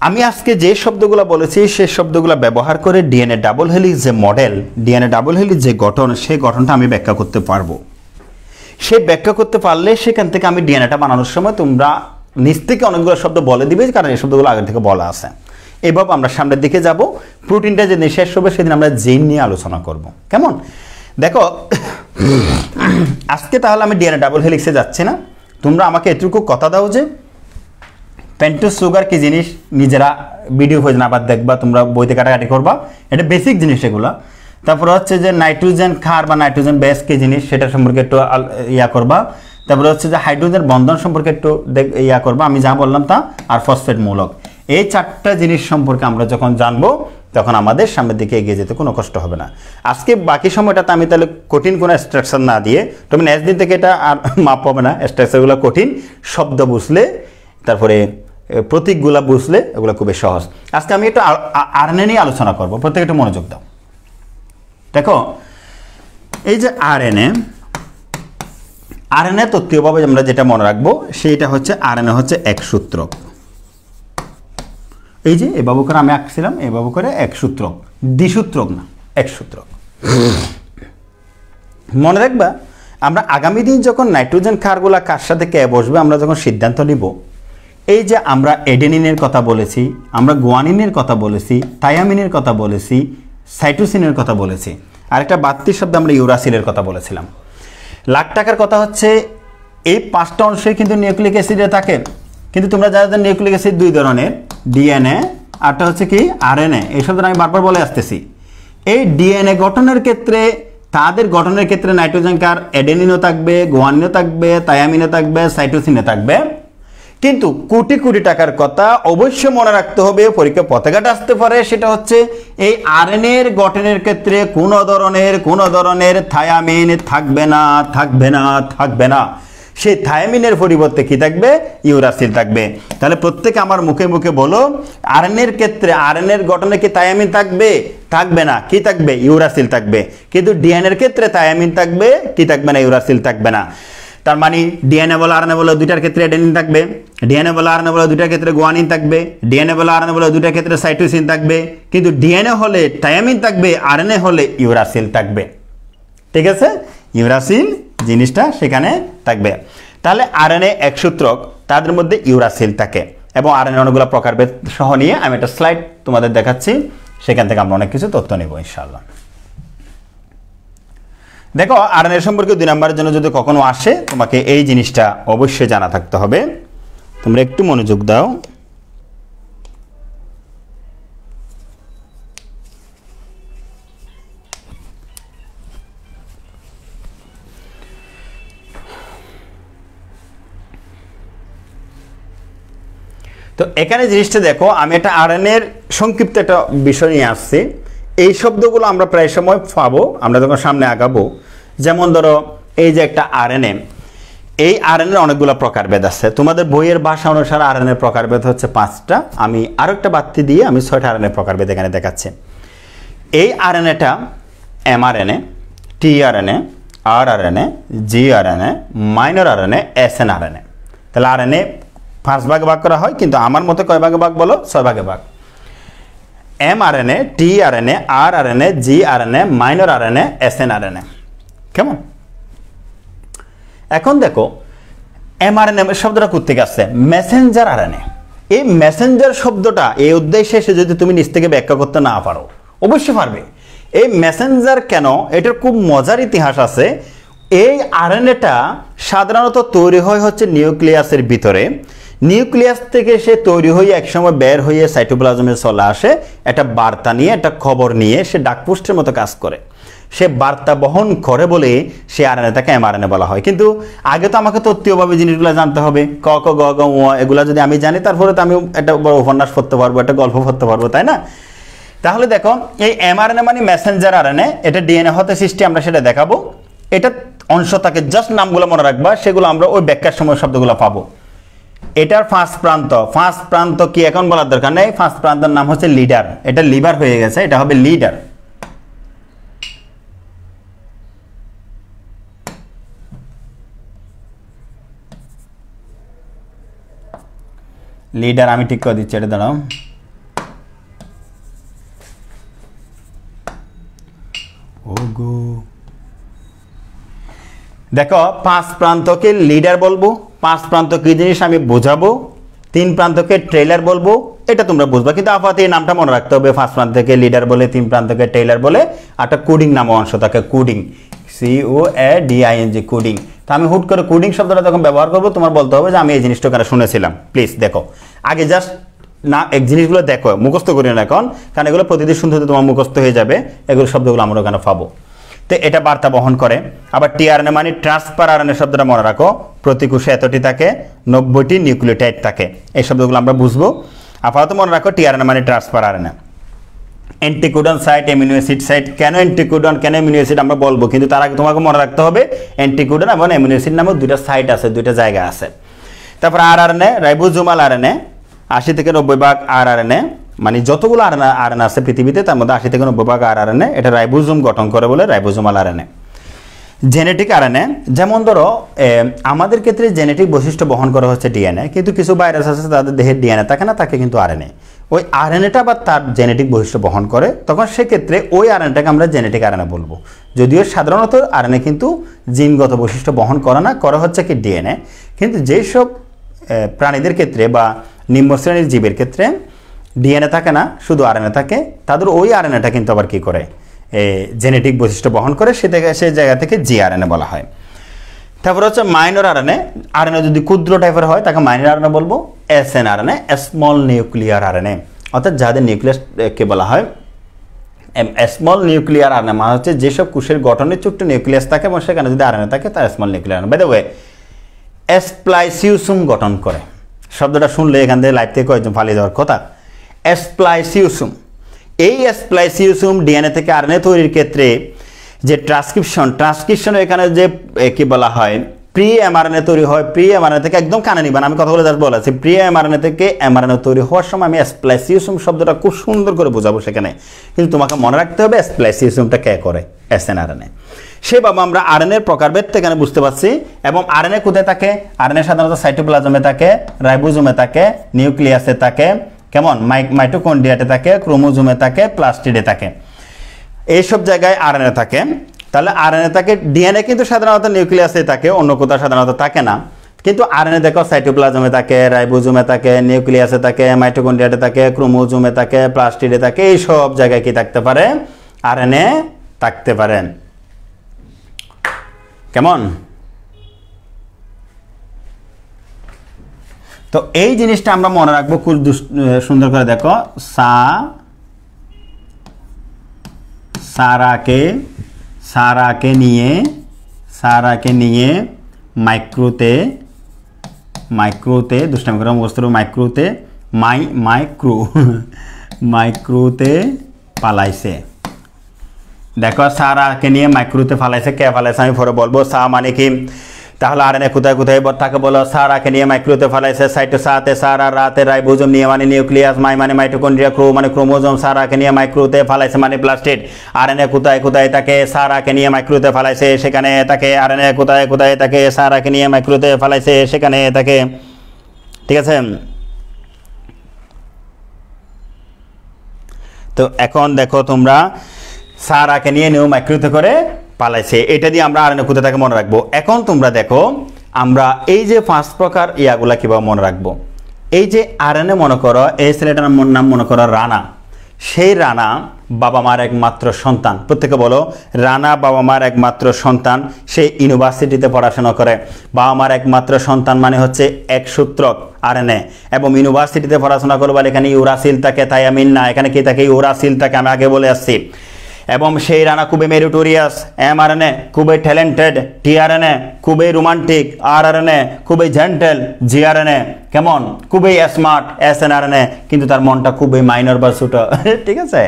A: আমি আজকে যে শব্দগুলো বলেছি সেই শব্দগুলো ব্যবহার করে ডিএনএ ডাবল হেলিক্স যে মডেল, ডিএনএ ডাবল হেলিক্স যে গঠন, সেই গঠনটা আমি ব্যাখ্যা করতে পারবো। সে ব্যাখ্যা করতে পারলে সেখান থেকে আমি ডিএনএটা বানানোর সময় তোমরা নিজ থেকে অনেকগুলো শব্দ বলে দিবে, কারণ এই শব্দগুলো আগে থেকে বলা আছে। এভাবে আমরা সামনের দিকে যাব। প্রোটিনটা যেদিন শেষ হবে সেদিন আমরা জিন নিয়ে আলোচনা করব, কেমন? দেখো আজকে তাহলে আমি ডিএনএ ডাবল হেলিক্সে যাচ্ছি না, তোমরা আমাকে এটুকু কথা দাও যে পেন্টোজ সুগার কি জিনিস, নিজেরা ভিডিও খোঁজ না আবার দেখবা, তোমরা বইতে কাটাকাটি করবা, এটা বেসিক জিনিস এগুলো। তারপরে হচ্ছে যে নাইট্রোজেন ক্ষার বা নাইট্রোজেন বেস কি জিনিস সেটা সম্পর্কে একটু ইয়া করবা। তারপরে হচ্ছে যে হাইড্রোজেন বন্ধন সম্পর্কে একটু ইয়া করবা, আমি যা বললাম তা, আর ফসফেট মূলক। এই চারটা জিনিস সম্পর্কে আমরা যখন জানবো তখন আমাদের সামনের দিকে এগিয়ে যেতে কোনো কষ্ট হবে না। আজকে বাকি সময়টাতে আমি তাহলে কঠিন কোনো স্ট্রাকচার না দিয়ে, তুমি নেক্সট দিন থেকে এটা আর মাপ পাবে না, স্ট্রাকচারগুলো কঠিন, শব্দ বুঝলে তারপরে প্রতীকগুলা বুঝলে এগুলো খুবই সহজ। আজকে আমি একটু আরএনএ নিয়ে আলোচনা করবো, প্রত্যেকে একটু মনোযোগ দাও। দেখো এই যে আরএনএ তত্ত্বীয়ভাবে আমরা যেটা মনে রাখবো সেইটা হচ্ছে আরএনএ হচ্ছে এক সূত্রক। এই যে এভাবে করে আমি আঁকছিলাম, এভাবে করে এক সূত্রক, দ্বিসূত্রক না, এক সূত্রক। মনে রাখবা আমরা আগামী দিন যখন নাইট্রোজেন ক্ষারগুলা কার সাথে কে বসবে আমরা যখন সিদ্ধান্ত নিব, এই যে আমরা এডেনিনের কথা বলেছি, আমরা গুয়ানিনের কথা বলেছি, থায়ামিনের কথা বলেছি, সাইটোসিনের কথা বলেছি, আরেকটা বাড়তি শব্দ আমরা ইউরাসিলের কথা বলেছিলাম। লাখ টাকার কথা হচ্ছে এই পাঁচটা অংশে কিন্তু নিউক্লিক অ্যাসিডে থাকে, কিন্তু তোমরা যারা নিউক্লিক অ্যাসিড দুই ধরনের, ডিএনএ আরটা হচ্ছে কি আরএনএ, এই শব্দটা আমি বারবার বলে আসতেছি। এই ডিএনএ গঠনের ক্ষেত্রে, তাদের গঠনের ক্ষেত্রে নাইট্রোজেন কার এডেনিনও থাকবে, গুয়ানিনও থাকবে, থায়ামিনও থাকবে, সাইটোসিনও থাকবে, কিন্তু কোটি কোটি টাকার কথা অবশ্যই মনে রাখতে হবে, পরীক্ষা পতাকাটা আসতে পারে, সেটা হচ্ছে এই আরএনএ এর গঠনের ক্ষেত্রে কোনো ধরনের থায়ামিন থাকবে না। সেই থায়ামিনের পরিবর্তে কি থাকবে? ইউরাসিল থাকবে। তাহলে প্রত্যেকে আমার মুখে মুখে বলো, আরএনএ এর ক্ষেত্রে আরএনএ এর গঠনে কি থায়ামিন থাকবে না, কি থাকবে? ইউরাসিল থাকবে। কিন্তু ডিএনএ এর ক্ষেত্রে থায়ামিন থাকবে, কি থাকবে না? ইউরাসিল থাকবে না। তার মানে ডিএনএ বলো আরএনএ বলো দুইটার ক্ষেত্রে অ্যাডেনিন থাকবে, ডিএনএ বলো আরএনএ বলো দুইটার ক্ষেত্রে গুয়ানিন থাকবে, ডিএনএ বলো আরএনএ বলো দুইটার ক্ষেত্রে সাইটোসিন থাকবে। কিন্তু ডিএনএ হলে থায়ামিন থাকবে, আরএনএ হলে ইউরাসিল থাকবে। ঠিক আছে, ইউরাসিল জিনিসটা সেখানে থাকবে। তাহলে আরএনএ এক সূত্রক, তাদের মধ্যে ইউরাসিল থাকে। এবং আরএনএ অনেকগুলো প্রকারভেদ সহ নিয়ে আমি একটা স্লাইড তোমাদের দেখাচ্ছি, সেখান থেকে আমরা অনেক কিছু তথ্য নেব ইনশাআল্লাহ। দেখো, আরএনএ সম্পর্কে 2 নম্বরের জন্য যদি কখনো আসে, তোমাকে এই জিনিসটা অবশ্যই জানা থাকতে হবে। তোমরা একটু মনোযোগ দাও। তো এখানে জিনিসটা দেখো, আমি একটা আরএনএ এর সংক্ষিপ্ত একটা বিষয় নিয়ে আসছি। এই শব্দগুলো আমরা প্রায় সময় পাবো আমরা যখন সামনে আগাবো। যেমন ধরো, এই যে একটা আরএনএ, এই আরএনএ এর অনেকগুলো প্রকারভেদ আছে। তোমাদের বইয়ের ভাষা অনুসারে আরএনএ প্রকারভেদ হচ্ছে 5টা। আমি আরেকটা বাড়তি দিয়ে আমি 6টা আরএনএ প্রকারভেদ এখানে দেখাচ্ছি। এই আরএনএটা mRNA, tRNA, rRNA, gRNA, minor RNA, snRNA. তাহলে আরএনএ 5 ভাগে ভাগ করা হয়, কিন্তু আমার মতে কয় ভাগে ভাগ বলো? 6 ভাগে ভাগ। MRNA, tRNA, rRNA, gRNA, minor RNA, snRNA. কেমন? এখন দেখো, এমআরএনএ শব্দটা কোত্থেকে আসছে? Messenger RNA. এই মেসেঞ্জার শব্দটা এই উদ্দেশ্যে এসে যদি তুমি নিজ থেকে ব্যাখ্যা করতে না পারো, অবশ্যই পারবে। এই মেসেঞ্জার কেন, এটার খুব মজার ইতিহাস আছে। এই আরএনএটা সাধারণত তৈরি হয় হচ্ছে নিউক্লিয়াসের ভিতরে। নিউক্লিয়াস থেকে সে তৈরি হয়ে একসময় বের হয়ে সাইটোপ্লাজমে চলে আসে একটা বার্তা নিয়ে, একটা খবর নিয়ে। সে ডাকপোস্টের মতো কাজ করে, সে বার্তা বহন করে বলে সে আরএনএটাকে এমআরএনএ বলা হয়। কিন্তু আগে তো আমাকে তত্ত্বীয়ভাবে জিনিসগুলো জানতে হবে, ক ক গ গ ঙ, এগুলো যদি আমি জানি, তারপরে তো আমি একটা বড় উপন্যাস পড়তে পারবো, একটা গল্প পড়তে পারবো, তাই না? তাহলে দেখো, এই এমআরএনএ মানে মেসেঞ্জার আরএনএ। এটা ডিএনএ হতে সৃষ্টি, আমরা সেটা দেখাবো। এটা অংশ থাকে, জাস্ট নামগুলো মনে রাখবা, সেগুলো আমরা ওই ব্যাখ্যার সময় শব্দগুলো পাবো। এটার ফার্স্ট প্রান্ত কি এখন বলার দরকার নেই। ফার্স্ট প্রান্তের নাম হচ্ছে লিডার। এটা লিভার হয়ে গেছে, এটা হবে লিডার। লিডার আমি ঠিক করে দিচ্ছি, এটা দাঁড়াও। ওগো, দেখো, 5 প্রান্তকে লিডার বলবো, 5 প্রান্ত কি জিনিস আমি বোঝাবো, 3 প্রান্তকে ট্রেলার বলবো, এটা তোমরা বুঝবা। কিন্তু আপাতত এই নামটা মনে রাখতে হবে, 5 প্রান্তকে লিডার বলে, 3 প্রান্তকে ট্রেলার বলে, আর একটা কোডিং নামও অংশ থাকে, কোডিং, COADING, কোডিং। তো আমি হুট করে কোডিং শব্দটা যখন ব্যবহার করবো, তোমার বলতে হবে যে আমি এই জিনিসটা কেন শুনেছিলাম। প্লিজ দেখো, আগে জাস্ট না এক জিনিসগুলো দেখো, মুখস্থ করি না এখন, কারণ এগুলো প্রতিদিন শুনতে তোমার মুখস্থ হয়ে যাবে। এগুলো শব্দগুলো আমরা ওখানে পাবো। তো এটা বার্তা বহন করে। আবার টিআরএনএ মানে ট্রান্সফার আরএনএ শব্দটা মনে রাখো, প্রতি কোষে এতটি থাকে, 90টি নিউক্লিওটাইড থাকে। এই শব্দগুলো আমরা বুঝবো। আপাতত মনে রাখো, টিআরএনএ মানে transfer RNA. Anticodon site, amino acid site. কেন অ্যান্টিকোডন, কেন অ্যামিনো অ্যাসিড আমরা বলবো, কিন্তু তার আগে তোমাকে মনে রাখতে হবে অ্যান্টিকোডন এবং অ্যামিনো অ্যাসিড নামে 2টা সাইট আছে, 2টা জায়গা আছে। তারপর আরআরএনএ, রাইবোজোমাল আরএনএ, 80 থেকে 90 ভাগ আরআরএনএ। মানে যতগুলো আরএনএ আছে পৃথিবীতে, তার মধ্যে 80 থেকে 90 ভাগ আরআরএনএ। এটা রাইবোজোম গঠন করে বলে রাইবোজোমাল আরএনএ। জেনেটিক আরএনএ, যেমন ধরো আমাদের ক্ষেত্রে জেনেটিক বৈশিষ্ট্য বহন করা হচ্ছে ডিএনএ, কিন্তু কিছু ভাইরাস আছে তাদের দেহের ডিএনএ থাকে না, তাকে কিন্তু আরএনএ। ওই আরএনএটা বা তার জেনেটিক বৈশিষ্ট্য বহন করে, তখন সেক্ষেত্রে ওই আরএনএটাকে আমরা জেনেটিক আরএনএ বলবো। যদিও সাধারণত আরএনএ কিন্তু জিনগত বৈশিষ্ট্য বহন করে না, করে হচ্ছে কি ডিএনএ। কিন্তু যেসব প্রাণীদের ক্ষেত্রে বা নিম্ন শ্রেণীর জীবের ক্ষেত্রে ডিএনএ থাকে না, শুধু আরএনএ থাকে, তাদের ওই আরএনএটা কিন্তু আবার কি করে, জেনেটিক বৈশিষ্ট্য বহন করে, সেই জায়গা থেকে জিআরএনএ বলা হয়। তারপর হচ্ছে মাইনর আরএনএ। আরএনএ যদি ক্ষুদ্র টাইপের হয় তাকে মাইনর আরএনএ বলবো। এসএনআরএনএ, স্মল নিউক্লিয়ার আরএনএ, অর্থাৎ যাদের নিউক্লিয়াসকে বলা হয় স্মল নিউক্লিয়ার আরএনএ, মানে হচ্ছে যেসব কোষের গঠনে ছোট্ট নিউক্লিয়াস থাকে এবং সেখানে যদি আরএনএ থাকে তার small nuclear RNA. By the way, spliceosome গঠন করে। শব্দটা শুনলে এখান থেকে লাইভ থেকে কয়েকজন পালিয়ে যাওয়ার কথা। স্প্লাইসিওসোম, এই স্প্লাইসিওসোম ডিএনএ থেকে আরএনএ তৈরির ক্ষেত্রে যে ট্রান্সক্রিপশন এখানে যে কি বলা হয় প্রি এমআরএনএ তৈরি হয়, প্রি এমআরএনএ থেকে একদম কানে নিবেন, আমি কথা বলে জাস্ট বলেছি প্রি এমআরএনএ থেকে এমআরএনএ তৈরি হওয়ার সময় আমি স্প্লাইসিওসোম শব্দটা খুব সুন্দর করে বোঝাবো সেখানে, কিন্তু তোমাকে মনে রাখতে হবে স্প্লাইসিওসোমটা কে করে, এসএনআরএনএ। সেভাবে আমরা আরএনএর প্রকারভেদ এখানে বুঝতে পারছি। এবং আরএনএ কোথায় থাকে? আরএনএ সাধারণত সাইটোপ্লাজমে থাকে, রাইবোজোমে থাকে, নিউক্লিয়াসে থাকে, কেমন মাইটোকন্ড্রিয়াতে থাকে, ক্রোমোজোমে থাকে, প্লাস্টিডে থাকে, এইসব জায়গায় আরএনএ থাকে। তাহলে আরএনএ থাকে, ডিএনএ কিন্তু সাধারণত নিউক্লিয়াসে থাকে, অন্য কোথাও সাধারণত থাকে না। কিন্তু আরএনএ দেখো সাইটোপ্লাজমে থাকে, রাইবোজোমে থাকে, নিউক্লিয়াসে থাকে, মাইটোকন্ড্রিয়াতে থাকে, ক্রোমোজোমে থাকে, প্লাস্টিডে থাকে, এই সব জায়গায় কি থাকতে পারে? আরএনএ থাকতে পারে। কেমন? তো এই জিনিসটা আমরা মনে রাখবো খুব সুন্দর করে। দেখো সারাকে নিয়ে মাইক্রোতে দুষ্টামি করে বস্তু মাইক্রোতে পালাইছে। দেখো সারাকে নিয়ে মাইক্রোতে ফালাইছে, কে ফালাইছে আমি পরে বলবো। সা মানে কি? তাহলে আরএনএ কোথায় কোথায় থাকে বলো? সারাকে নিয়ে মাইক্রোতে ফালাইছে, সাথে সারা রাতে রাইবোজোম নিয়ে মানে নিউক্লিয়াস, মানে মাইটোকন্ড্রিয়া, মানে ক্রোমোজোম, সারাকে নিয়ে মাইক্রোতে ফালাইছে মানে প্লাস্টিড। আরএনএ কোথায় কোথায় থাকে? সারাকে নিয়ে মাইক্রোতে ফালাইছে সেখানে থাকে। আরএনএ কোথায় কোথায় থাকে? সারাকে নিয়ে মাইক্রোতে ফালাইছে সেখানে থাকে। ঠিক আছে? তো এখন দেখো তোমরা সারাকে নিয়ে মাইক্রোতে করে পালাইছে, এটা দিয়ে আমরা আরএনএ কোথায় থাকে মনে রাখবো। এখন তোমরা দেখো আমরা এই যে 5 প্রকার ইয়াগুলা কিভাবে মনে রাখবো। এই যে আরএনএ মনে করো, এই ছেলেটার নাম মনে করো রানা। সেই রানা বাবা মার একমাত্র সন্তান। প্রত্যেকে বলো, রানা বাবা মার একমাত্র সন্তান। সে ইউনিভার্সিটিতে পড়াশোনা করে। বাবা মার একমাত্র সন্তান মানে হচ্ছে এক সূত্রক আরএনএ, এবং ইউনিভার্সিটিতে পড়াশোনা করবো এখানে ইউরাসিল থাকে, থায়ামিন না, এখানে কি থাকে? ইউরাসিল থাকে, আমি আগে বলে আসছি। এবং সেই রানা খুবই মেরিটোরিয়াস, এমআরএনএ খুবই ট্যালেন্টেড, টিআরএনএ খুবই রোমান্টিক, আরআরএনএ খুবই জেন্টেল, জিআরএনএ কেমন? খুবই স্মার্ট, এসএনআরএনএ কিন্তু তার মনটা খুবই মাইনর বা ছোট। ঠিক আছে?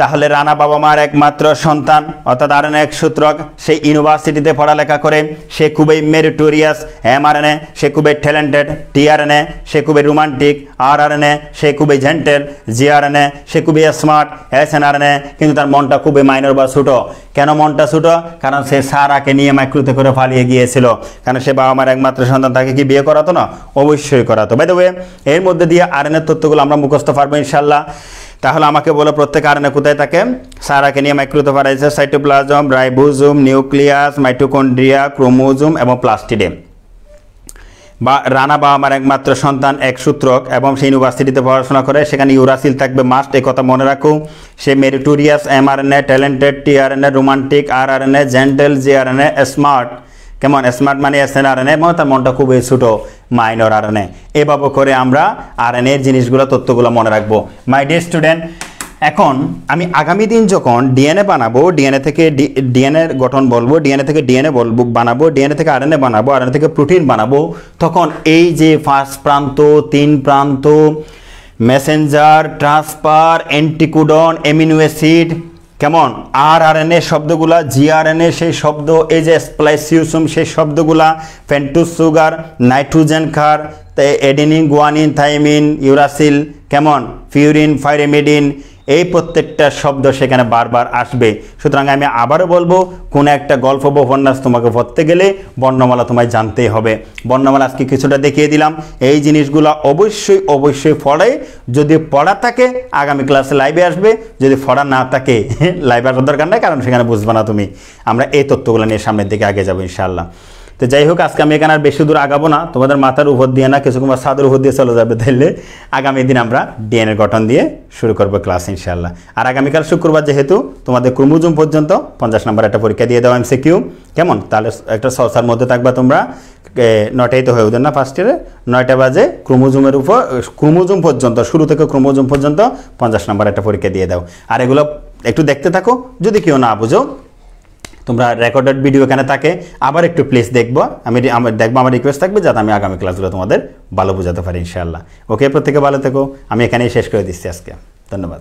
A: তাহলে রানা বাবা মার একমাত্র সন্তান, অর্থাৎ আরএনএ এক সূত্রক। সে ইউনিভার্সিটিতে পড়ালেখা করে, সে খুবই মেরিটোরিয়াস, এমআরএনএ সে খুবই ট্যালেন্টেড, টিআরএনএ সে খুবই রোমান্টিক, আরআরএনএ সে খুবই জেন্টেল, জিআরএনএ সে খুবই স্মার্ট, এসএনআরএনএ কিন্তু তার মনটা খুবই মাইনর বা ছোট। কেন মনটা ছোট? কারণ সে সারাকে নিয়ে মাইক্রোতে করে পালিয়ে গিয়েছিল। কারণ সে বাবা মার একমাত্র সন্তান, তাকে কি বিয়ে করাতো না? অবশ্যই করাতো। বাই দ্য ওয়ে, এর মধ্যে দিয়ে আরএনএর তথ্যগুলো আমরা মুখস্থ পারবো ইনশাল্লাহ। তাহলে আমাকে বলো প্রত্যেক আরএনএ কোথায় থাকে? সারাকে নিয়ে মাইক্রোতে ফালাইছে cytoplasm, ribosome, nucleus, mitochondria, chromosome এবং প্লাস্টিডে। বা রানা বাবা আমার একমাত্র সন্তান, এক সূত্রক, এবং সে ইউনিভার্সিটিতে পড়াশোনা করে, সেখানে ইউরাসিল থাকবে মাস্ট, এই কথা মনে রাখো। সে meritorious, mRNA talented, tRNA romantic, rRNA gentle, gRNA smart. কেমন? স্মার্ট মানে এসএনআরএনএ, এবং তার মনটা খুবই ছোট, মাইনর আরএনএ। এভাবে করে আমরা আরএনএর জিনিসগুলো তথ্যগুলো মনে রাখবো। মাই ডিয়ার স্টুডেন্ট, এখন আমি আগামী দিন যখন ডিএনএ বানাবো, ডিএনএ থেকে ডিএনএর গঠন বলবো, ডিএনএ থেকে ডিএনএ বানাবো, ডিএনএ থেকে আরএনএ বানাবো, আরএনএ থেকে প্রোটিন বানাবো, তখন এই যে 5 প্রান্ত, 3 প্রান্ত, Messenger, transfer, anticodon, amino acid, কেমন? আরআরএনএ শব্দগুলা, জিআরএনএ সেই শব্দ, এই যে স্প্লাইসিওসোম সেই শব্দগুলা, পেন্টোজ সুগার, নাইট্রোজেন ক্ষার, এডেনিন, গুয়ানিন, থাইমিন, ইউরাসিল, কেমন? ফিউরিন, পাইরিমিডিন, এই প্রত্যেকটা শব্দ সেখানে বারবার আসবে। সুতরাং আমি আবারও বলবো, কোনো একটা গল্প বা উপন্যাস তোমাকে পড়তে গেলে বর্ণমালা তোমায় জানতেই হবে। বর্ণমালা আজকে কিছুটা দেখিয়ে দিলাম। এই জিনিসগুলো অবশ্যই অবশ্যই পড়ে, যদি পড়া থাকে আগামী ক্লাসে লাইভে আসবে, যদি পড়া না থাকে লাইভে আসার দরকার নেই, কারণ সেখানে বুঝবে না তুমি। আমরা এই তথ্যগুলো নিয়ে সামনের দিকে আগে যাবো ইনশাআল্লাহ। তো যাই হোক, আজকে আমি এখানে আর বেশি দূর আগাবো না, তোমাদের মাথার উপর দিয়ে না, কিছু কুমার ছাদের উপর দিয়ে চলে যাবে। তাইলে আগামী দিন আমরা ডিএনএ গঠন দিয়ে শুরু করবো ক্লাস ইনশাআল্লাহ। আর আগামীকাল শুক্রবার যেহেতু তোমাদের ক্রোমোজোম পর্যন্ত 50 নম্বর একটা পরীক্ষা দিয়ে দেওয়া এমসিকিউ, কেমন? তাহলে একটা সসার মধ্যে থাকবা তোমরা। 9টায় তো হয়ে ওদের না ফার্স্ট ইয়ারে, 9টা বাজে ক্রোমোজোমের উপর, ক্রোমোজোম পর্যন্ত, শুরু থেকে ক্রোমোজোম পর্যন্ত 50 নম্বর একটা পরীক্ষা দিয়ে দাও। আর এগুলো একটু দেখতে থাকো, যদি কেউ না বুঝো তোমরা রেকর্ডেড ভিডিও এখানে থাকে আবার একটু প্লিজ দেখবো, আমি দেখবো, আমার রিকোয়েস্ট থাকবে যাতে আমি আগামী ক্লাসগুলো তোমাদের ভালো বোঝাতে পারি ইনশাআল্লাহ। ওকে, প্রত্যেকে ভালো থেকো, আমি এখানেই শেষ করে দিচ্ছি আজকে, ধন্যবাদ।